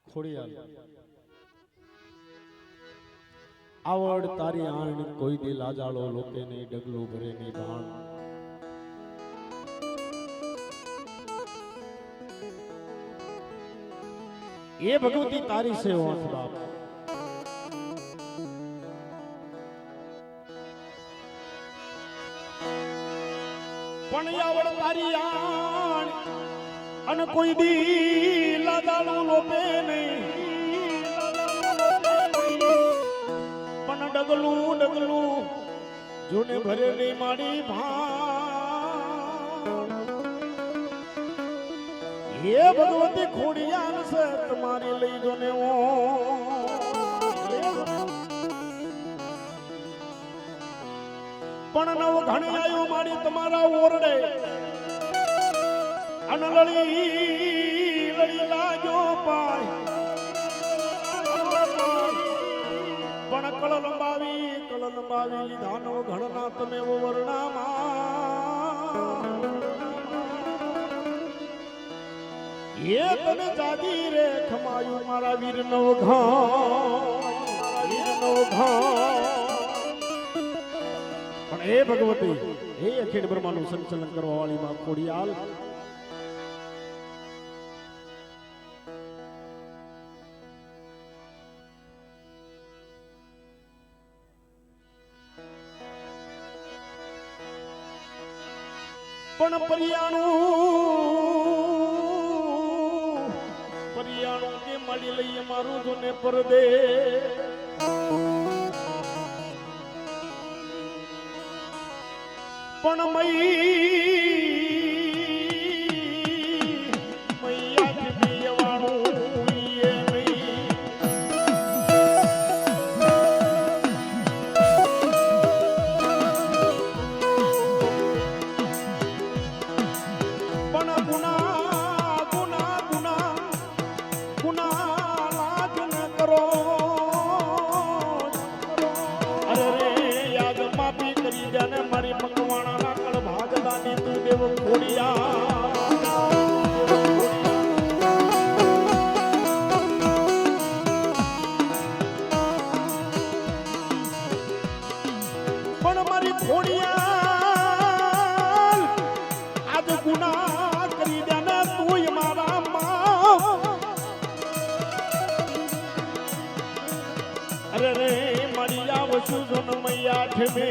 ખોડિયાર આવડ તારી આણ કોઈ દી લાજાળો લોકે ને ડગલું ભરે ની ભાણ એ ભગવતી તારી છે ઓઠ બાપ પણ આવડ તારી આણ અને કોઈ દી લાજાળો લોકે નહીં પણ ડગલું ડગલું જોને ભરે ની માડી ભાણ હે ભગવતી ખોડિયાર છે તમારી લઈ જો ને પણ નવ ઘણી આવ્યું મારી તમારા ઓરડે અને લડી લાજો પાય પણ કળ લંબાવી લીધા નો ઘણના તમે વર્ણામાં એ તને જાગી રે ખમાયું મારા વીર નો પણ એ ભગવતી હે અખિલ બ્રહ્માંડનું સંચાલન કરવા વાળી માં ખોડિયાલ પણ પરિયાણું માડી લઈએ મારું જોને પરદે પણ મૈયા પીવાનું એ નહીં પણ ગુના લાજ ન કરો અરે રે યાદ માફી કરી દે ને મારી મકવાણા કળ ભાગદાની તું દેવ ખોડિયા પણ મારી ખોડિયા આજ ગુના કરી દે ને તું મારા અરે રે મારી આવશું જોન મૈયા ઠમે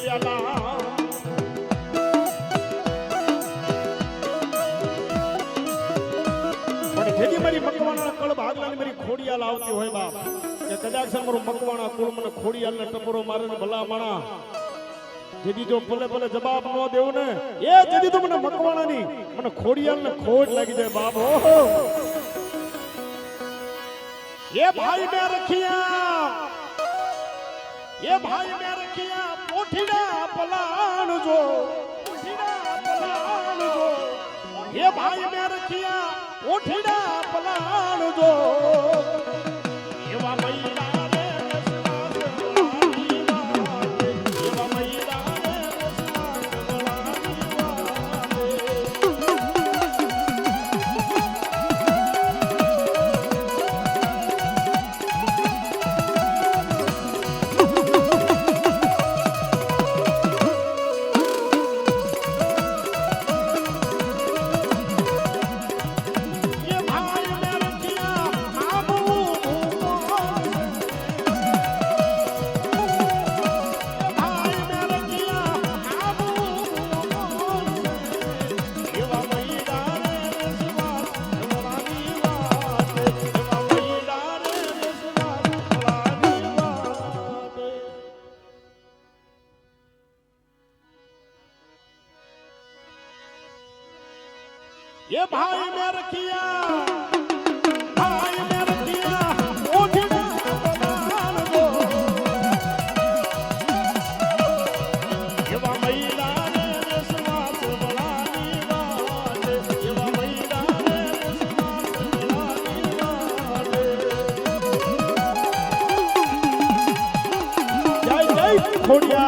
વેલા પણ જેની મારી મકવાણા કળ ભાગલાની મારી ખોડિયાલ આવતી હોય બાપ કે કદાચ મારું મકવાણા કુળ મને ખોડિયાલને ટપરો મારે ને ભલા માણા જેદી જો ભલે ભલે જવાબ ન દેવું ને એ જેદી તો મને મકવાણાની મને ખોડિયાલને ખોટ લાગી જાય બાપ ઓહો ये भाई मैं रखिया पोठीना पलाण जो ये भाई मैं रखिया पोठीना पलाण जो एवा मैया रे रसवास वाली वात एवा मैया रे रसवास वाली ये भाई मैं रखिया ओठना पलाण जो एवा मैया रे रसवास वाली वात एवा मैया रे रसवास वाली वात जय जय खोडिया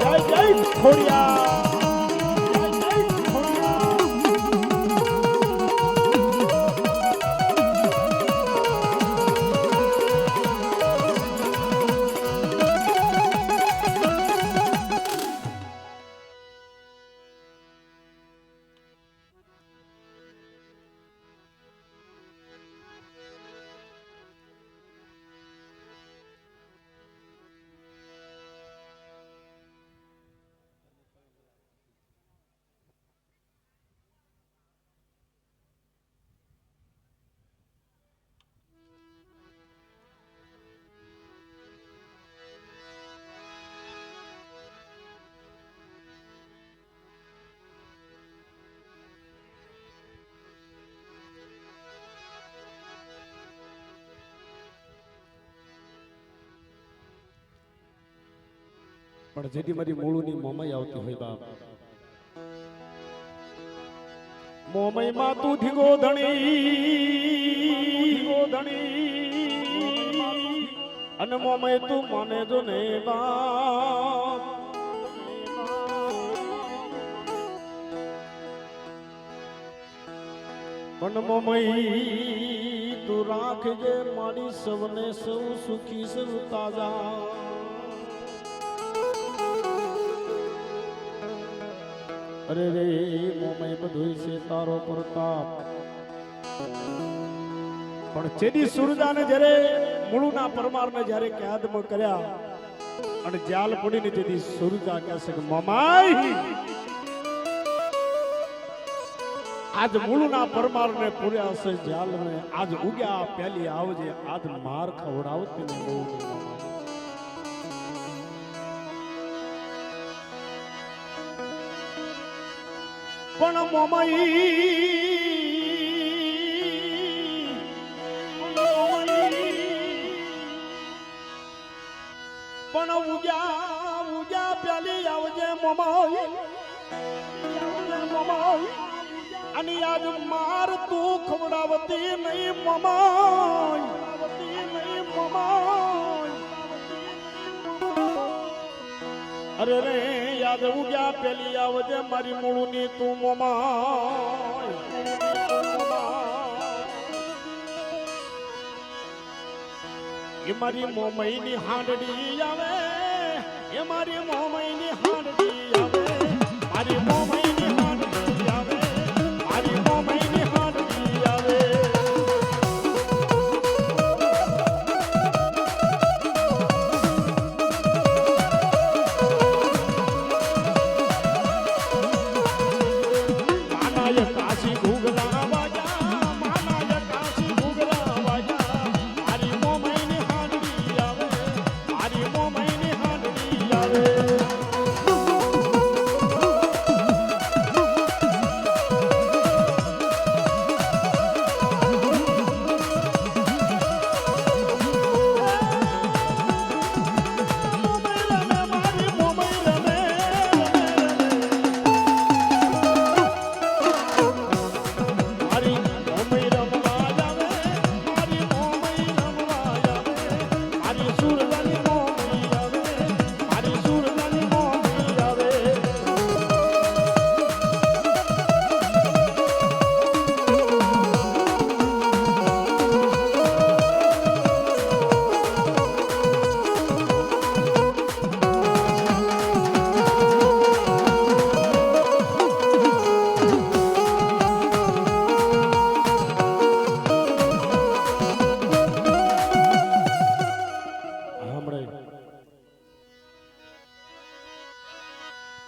जय जय खोडिया પણ જેથી મારી મૂળની મોમઈ આવતી હોય બાપ મોમઈ માં તું ધીગો ધણી અને મોમઈ તું માને જો ને બાપ પણ મોમઈ તું રાખજે મારી સૌને સૌ સુખી સૌ તાજા અરે રે મોમઈ બધું છે તારો પ્રતાપ પણ જેદી સુરજાને જ્યારે મૂળના પરમારને જ્યારે કેદમાં કર્યા અને જાલ પડીને જેદી સુરજા કહે છે કે મોમાઈ આજ મૂળના પરમારને પૂર્યા છે જાલ મે આજ ઉગ્યા પેલી આવજે આજ માર ખવડાવતી ને બહુ પણ પણ ઉગ્યા પેલી આવજે મોમાઈ અને આજ માર તું ખવડાવતી નહીં મમાઈ અરે રે યાદ ઉગ્યા પેલી આવજે મારી મૂળની તું મમાઈ એ મારી મોમઈની હાંડડી આવે એ મારી મોમઈની હાંડડી આવે મારી મોમઈની હાંડડી આવે મારી મોમઈની હાંડડી આવે માનાય કાશી ઘૂઘરા વાજા માનાય કાશી ઘૂઘરા વાજા મારી મોમઈની હાંડડી આવે મારી મોમઈની હાંડડી આવે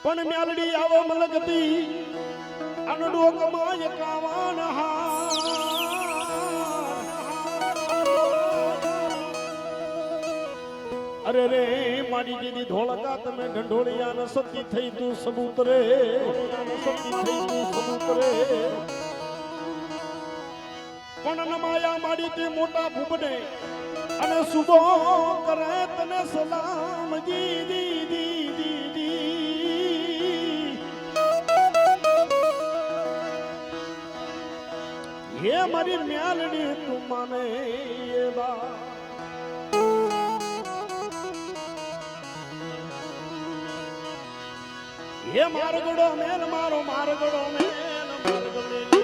પણ મ્યાલડી આવો મલગતી અનડોકમાં એકાવાન અરે રે મારી દીદી ધોળકા તમે ઢંઢોળિયા ન સતી થઈ તું સબૂત રે પણ નમાયા માડી તે મોટા ભૂપને અને સુબો કરે તને સલામ જી દી દી દી દી હે મારી મ્યાલડી તું માને એ બા હે મારગડો મેન મારો મારગડો મેન મારગડો મેન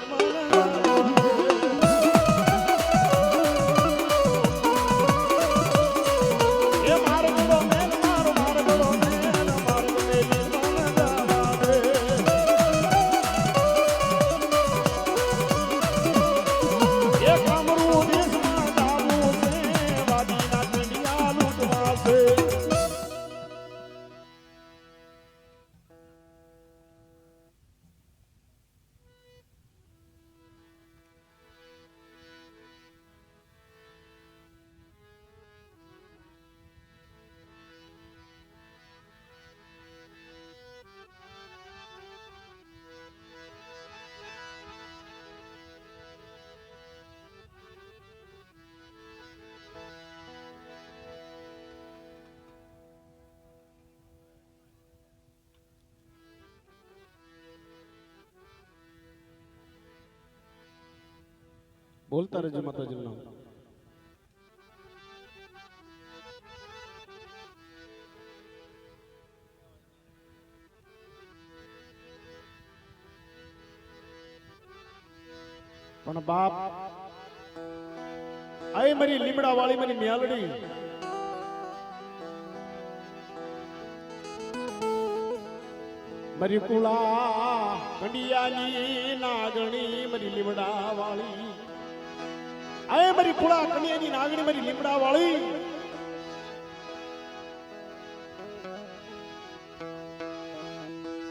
બોલતા રહેજો માતાજી નામ પણ બાપ આય મારી લીમડા વાળી મારી મ્યાલડી મારી કુળા કંડિયાની નાગણી મારી લીમડા વાળી આય મારી કુળા કંડિયાની નાગણી મારી લીમડા વાળી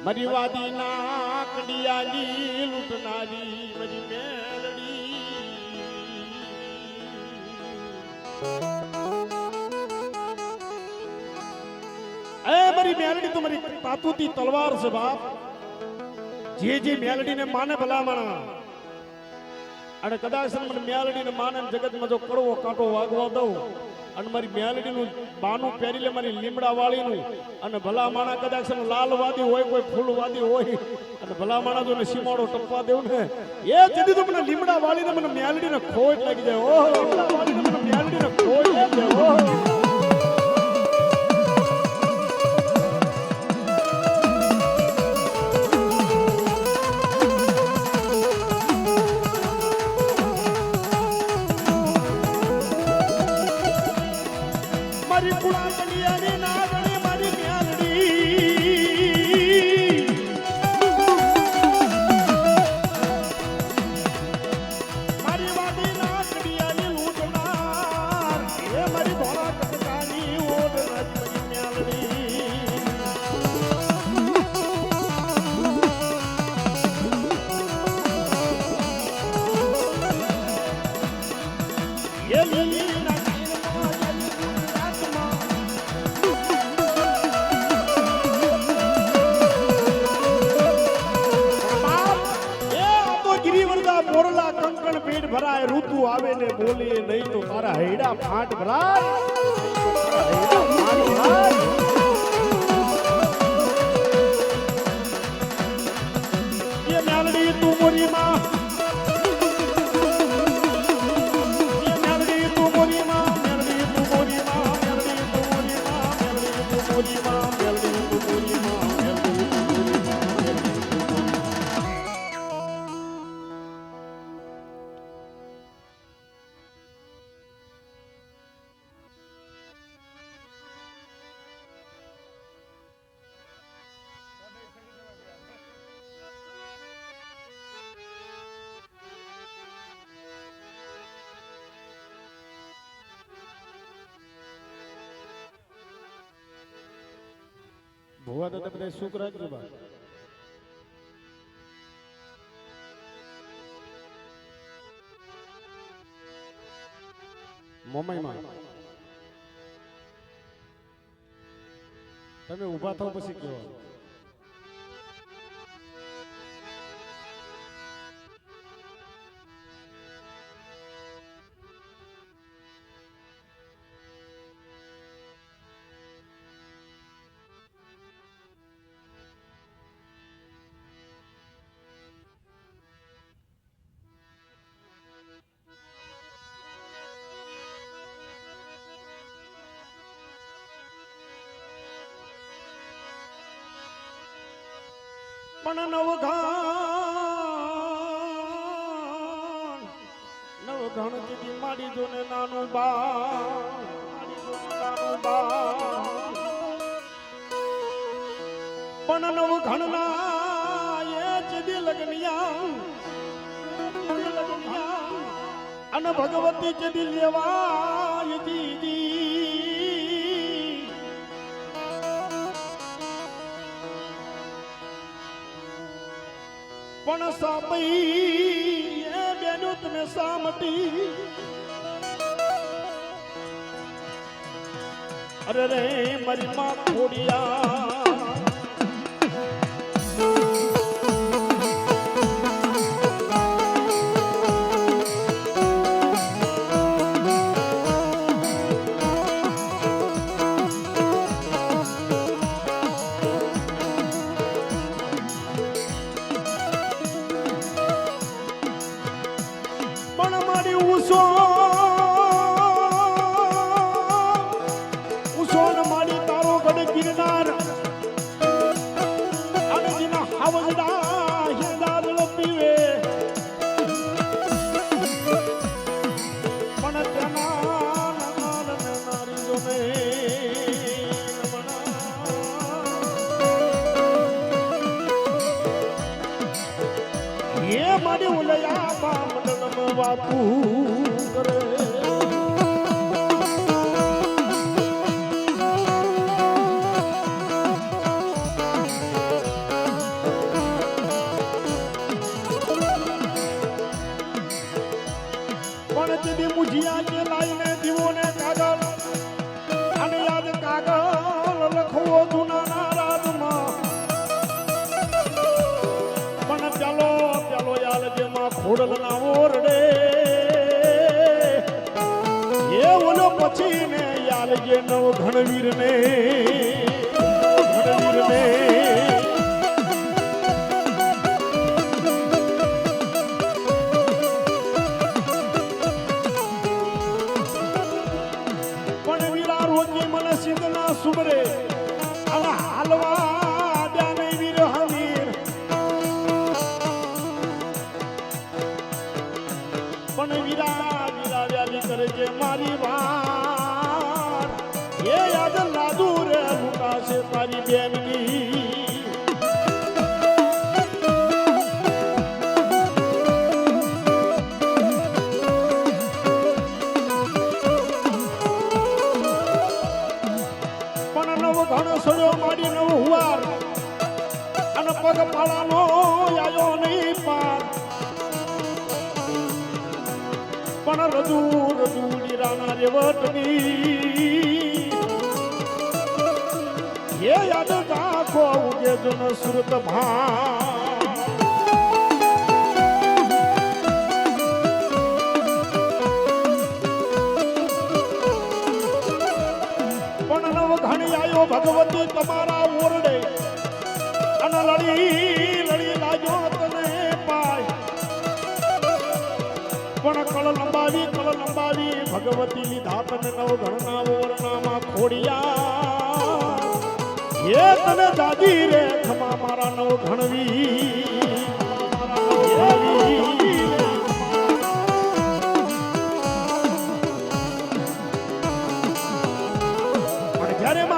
મારી વાદી ના કડિયાલી લૂંટનારી મારી મેલડી એ મારી મેલડી તો મારી તાતુતી તલવાર છે બાપ જે મેલડી ને માને ભલામણ અને કદાચ મને મેલડી ને માને જગતમાં જો કડવો કાંટો વાગવા દઉં અને મારી મેલડી નું બાનું પહેરી લે મારી લીમડા વાળી નું અને ભલા માણા કદાચ લાલવાદી હોય કોઈ ફૂલવાદી હોય અને ભલા માણા જો ને સીમાડો ટપવા દેવું ને એ જદી તો મને લીમડા વાળી ને મને મેલડી ને ખોટ લાગી જાય ઓહો લીમડા વાળી ને મને મેલડી ને ખોટ લાગી જાય ઓહો ભરાય ઋતુ આવે ને બોલીએ નહીં તો તારા હૈડા ફાટ ભરાય એ મેલડી તું મોરી માં એ મેલડી તું મોરી માં મેલડી તું મોરી માં મેલડી તું મોરી માં મેલડી તું મોરી માં મેલડી તું મોરી માં ભુવા તો બધા સુખ રાખજો બા મોમાઈમાં તમે ઊભા થાવ પછી કેવા પણ નવઘણ કીધી માડી જો ને નાનું બા પણ નવઘણ ના એ ચીધી લગનિયા અને ભગવતી ચીધી લેવાય દીદી પણ સાપઈ એ બેનું તમે સામટી અરે રે મારી માં ખોડિયા મારી ઉલયા બામડમ બાપુ કરે ગુજિયા કે લાઈને દીવો ને કાગળ અને યાદ કાગળ લખવો જૂના રાજમાં પણ ચાલો ચાલો યાર જેમાં ખોડલ ના ઓરડે એ ઓલો પછી ને યાર જે નવ ઘણવીર ને સુમરે અને હાલવા જાને વીર હમીર પણ વીરા વીરા વ્યાલી કરે છે મારી વાર એ યાદ લાદુ રે લૂટાશે તારી બેનની ઘણસડો માડી નવ હુવાર અને પગ પાળાનો આયો નહીં પાર પણ રજુ લીરાના રેવટની એ યાદ રાખો ઉગે જન સુરત ભા ભગવતી તમારા ઓરડે અને લડી લાજો તને પાય પણ કળ લંબાવી ભગવતી લીધા તને નવ ઘણના ઓરણામાં ખોડિયા એ તને દાદી રે ખમા મારા નવ ઘણવી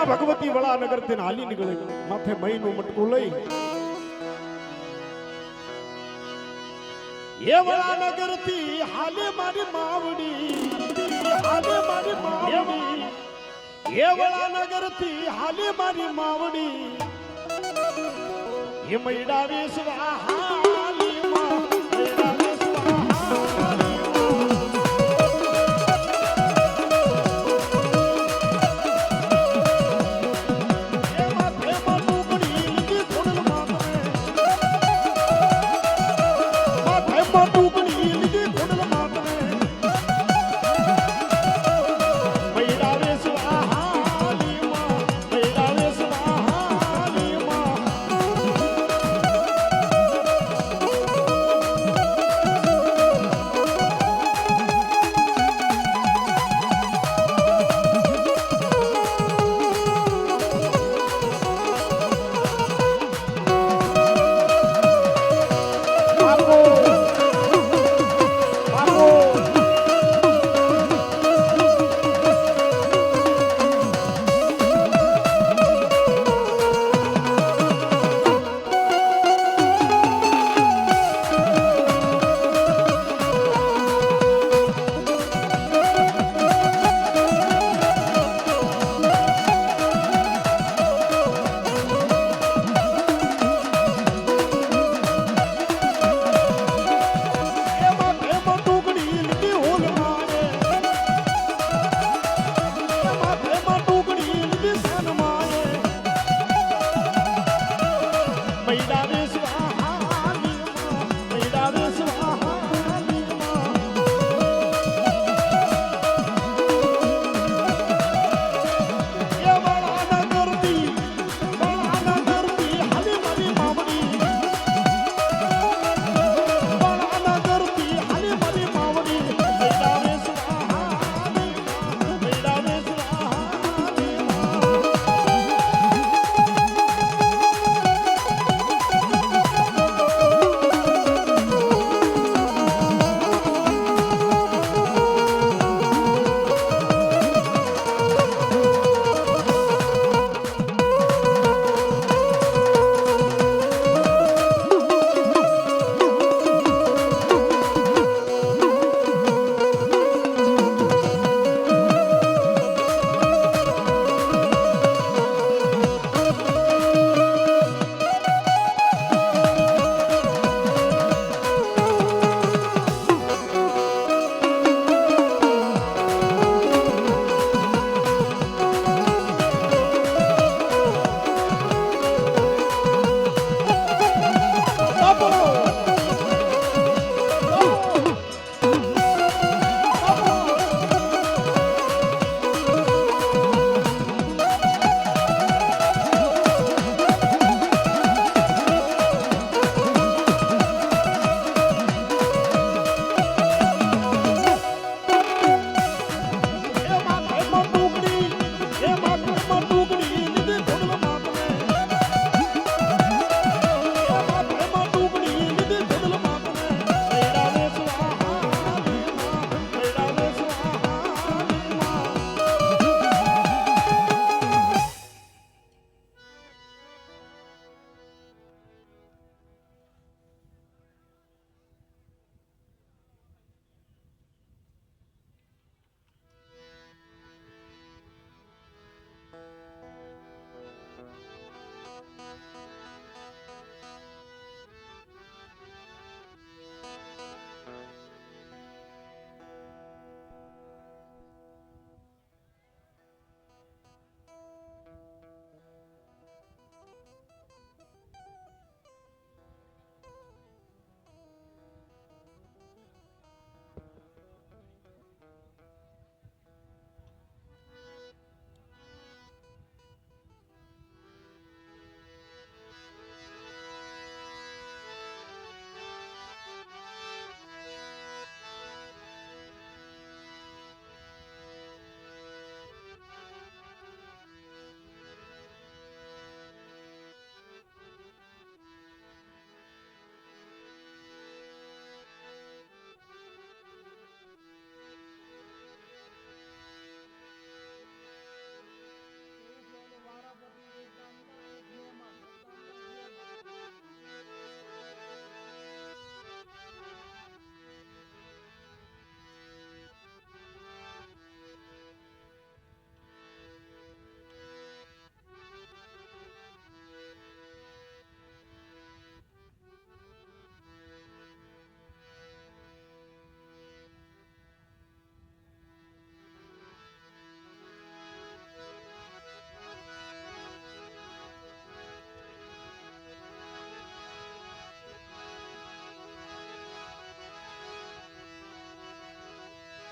ભગવતી વડા નગર થી હાલી નીકળે માથે મહીનું મટકું લઈ એ વડા નગર થી હાલે મારી માવડી એ વડા નગર થી હાલે મારી માવડી એ મૈડા વેસવા હાલી માં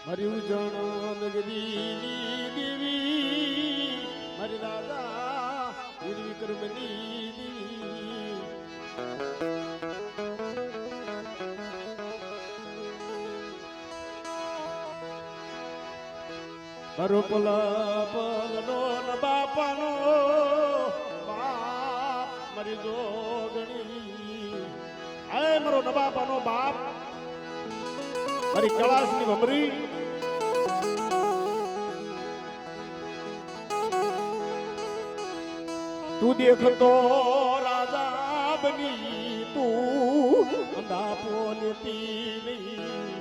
મારી ઉજણ નગરીની દેવી મારી રાજા પૂર્વી કર્મની દેવી મારો પલા પલનો ન બાપાનો બાપ મારી જોગણી આય મારો ન બાપાનો બાપ મારી કળાસની ભમરી તું દેખતો રાજા બની તું અંધા પોલેતી નહીં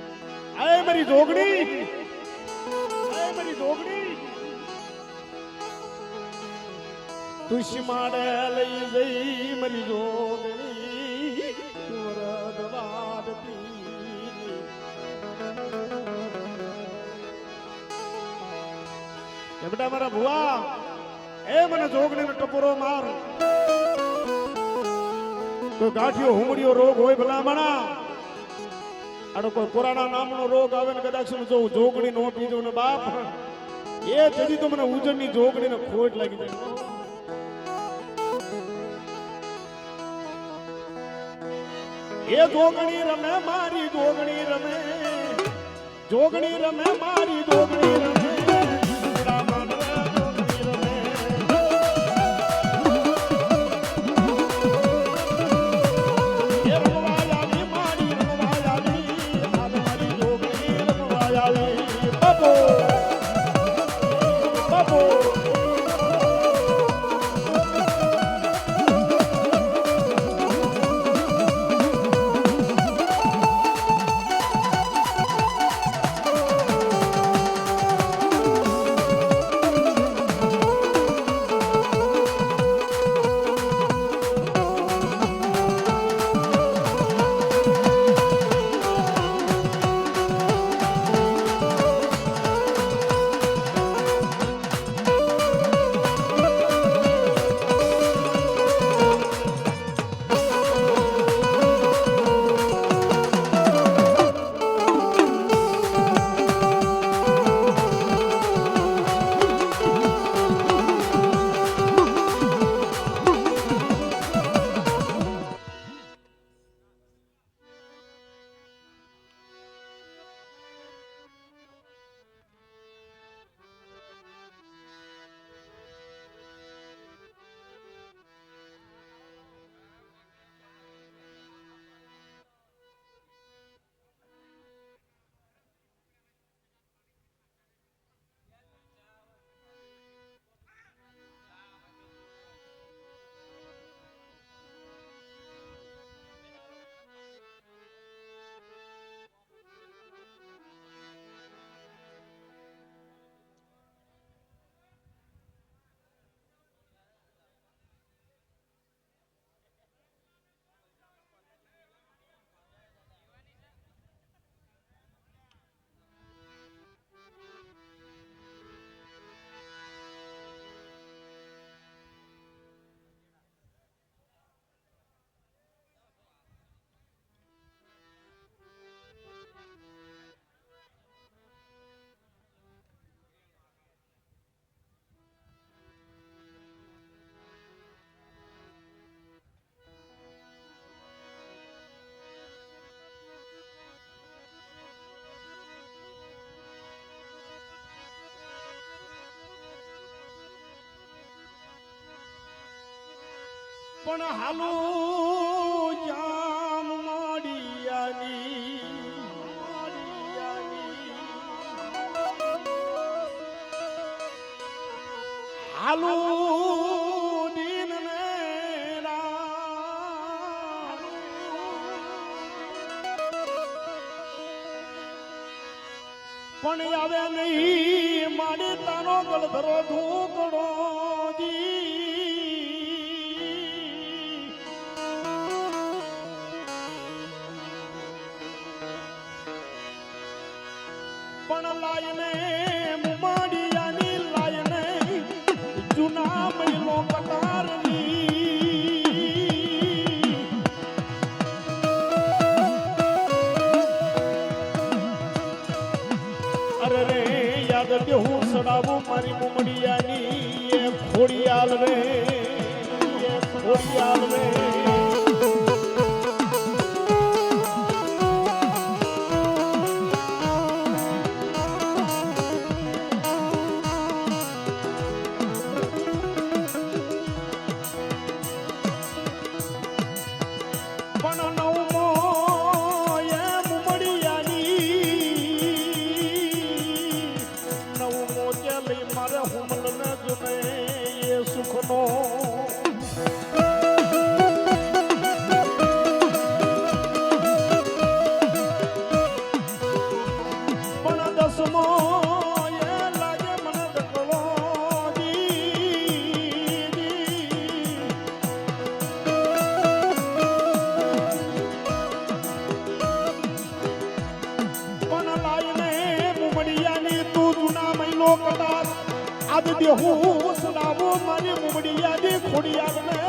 આય મારી જોગણી મારી જોગણી તુષ માડે લઈ જઈ મારી જોગણી વરદ વાડતી એ બેટા મારા ભુવા એ મને જોગણીનો ટપોરો માર કોઈ ગાંઠિયો હુમડીયો રોગ હોય ભલામણા આનો કોઈ કોરાના નામનો રોગ આવે ને કદાચ જો જોગણી નો પીજો ને બાપ એ જદી તો મને ઉજળની જોગણી ને ખોટ લાગી જાય એ જોગણી રમે મારી જોગણી રમે જોગણી રમે મારી જોગણી રમે પણ હાલો જામ મોડિયાની હાલો દીન પણ આવે નહીં માડી તારો ગળધરો ધૂકડો પણ લાયને મુમાડિયાની લાયને જૂના મહિલો કટારની સડાવું મારી મુમડિયાની એ ખોડિયાલ રે ખોડિયાલ રે આજ દેહું સલાવો મારી મુમડિયાની ખોડિયાલ ને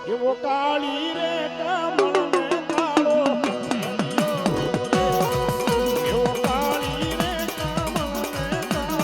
એવો કાળી રે કમળ ને કાળો એવો કાળી રે કમળ ને કાળો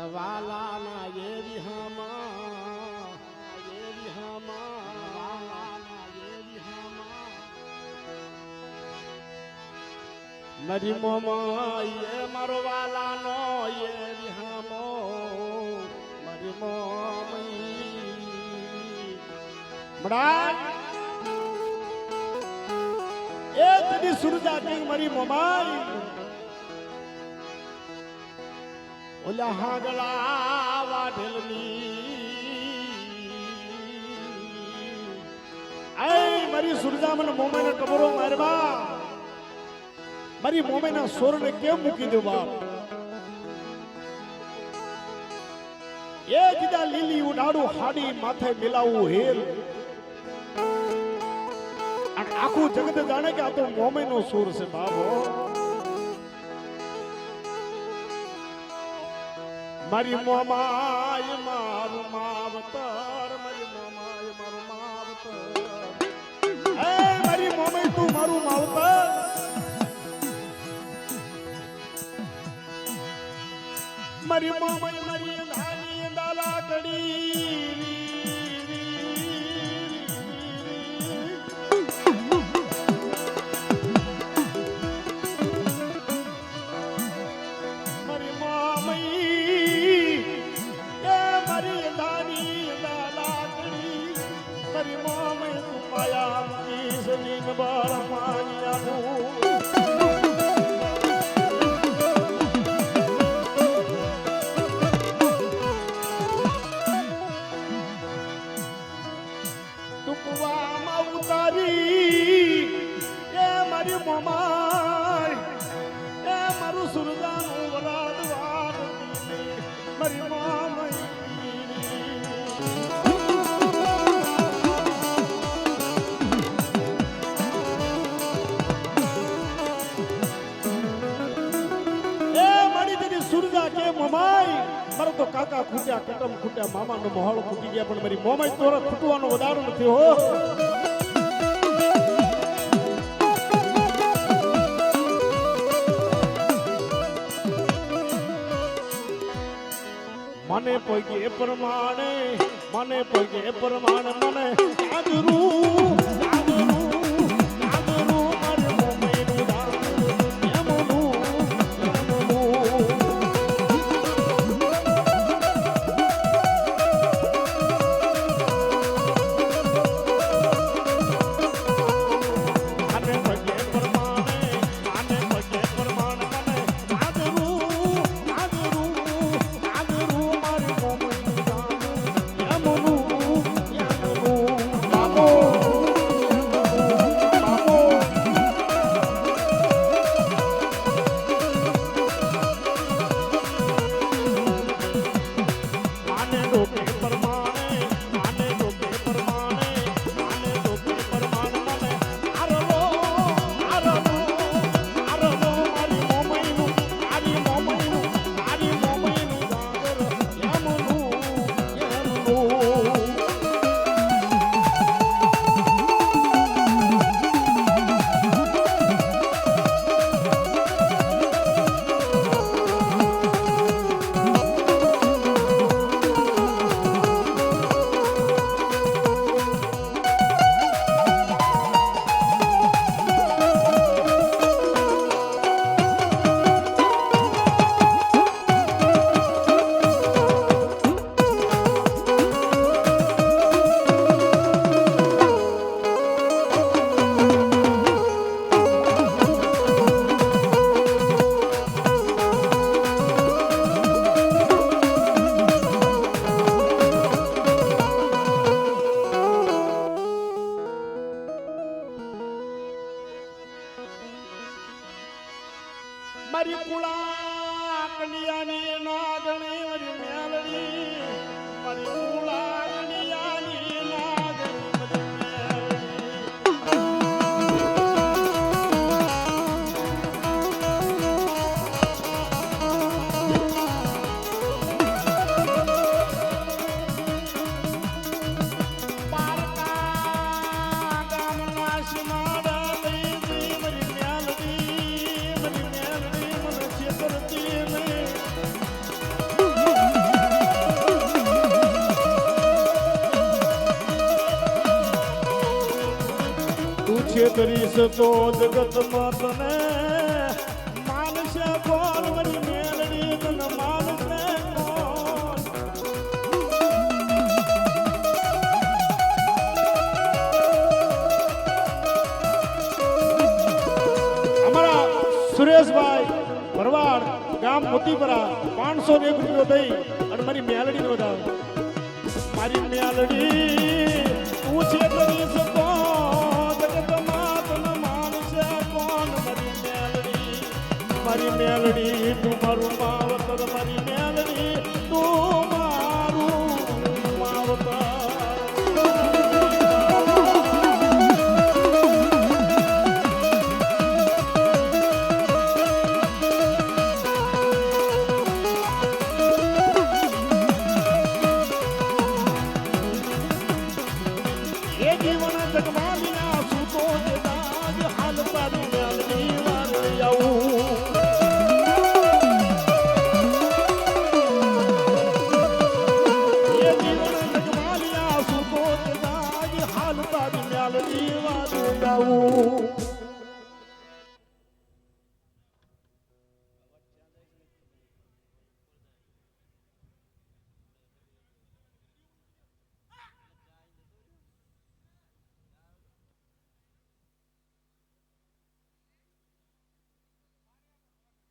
વાલા ના એ વિહામા મારી મોમા એ મારો વાલા નો એ વિહામો મારી મોમઈ મડાક એ તદી સુરજા કિંગ મારી મોમાઈ ઓલા હાગલા વાઢેલની આય મારી સુરજા મને મોમાઈને ટબરો મારવા મારી મોમાઈના સોરને કેમ મૂકી દો બાપ એ કીધા લીલી ઉડાડું હાડી માથે મિલાવું હેલ અને આખું જગત જાણે કે આ તો મોમાઈનો સોર છે બાબો મારી મોમાય મારું માવ માવતર મારી મોમાય મારું માવતર એ મારી મોમાય તું મારું માવતર મારી મોમાય મારી ધાની દાલા કડી મારો તો કાકા ખૂટ્યા કટમ ખૂટ્યા મામાનો મોહળ ખૂટી ગયા પણ મારી મોમાઈ તોરા ખૂટવાનો વધારો નથી હો મને પગે પ્રમાણે મને આજરું મારી કુળા કલિયાની નાગણી મારી મેલડી મારી કુળા કલિયાની નાગણી કરીશ તો જગતમાં તને માનશે કોણ મારી મેલડી તને માનશે કોણ અમારા સુરેશભાઈ ભરવાડ ગામ મોતીપરા 501 રૂપિયો દઈ અને મારી મેલડી વધાવ મારી મેલડી તું છે કરીશ તો મારી મેલડી તું મારું માવતર મારી મેલડી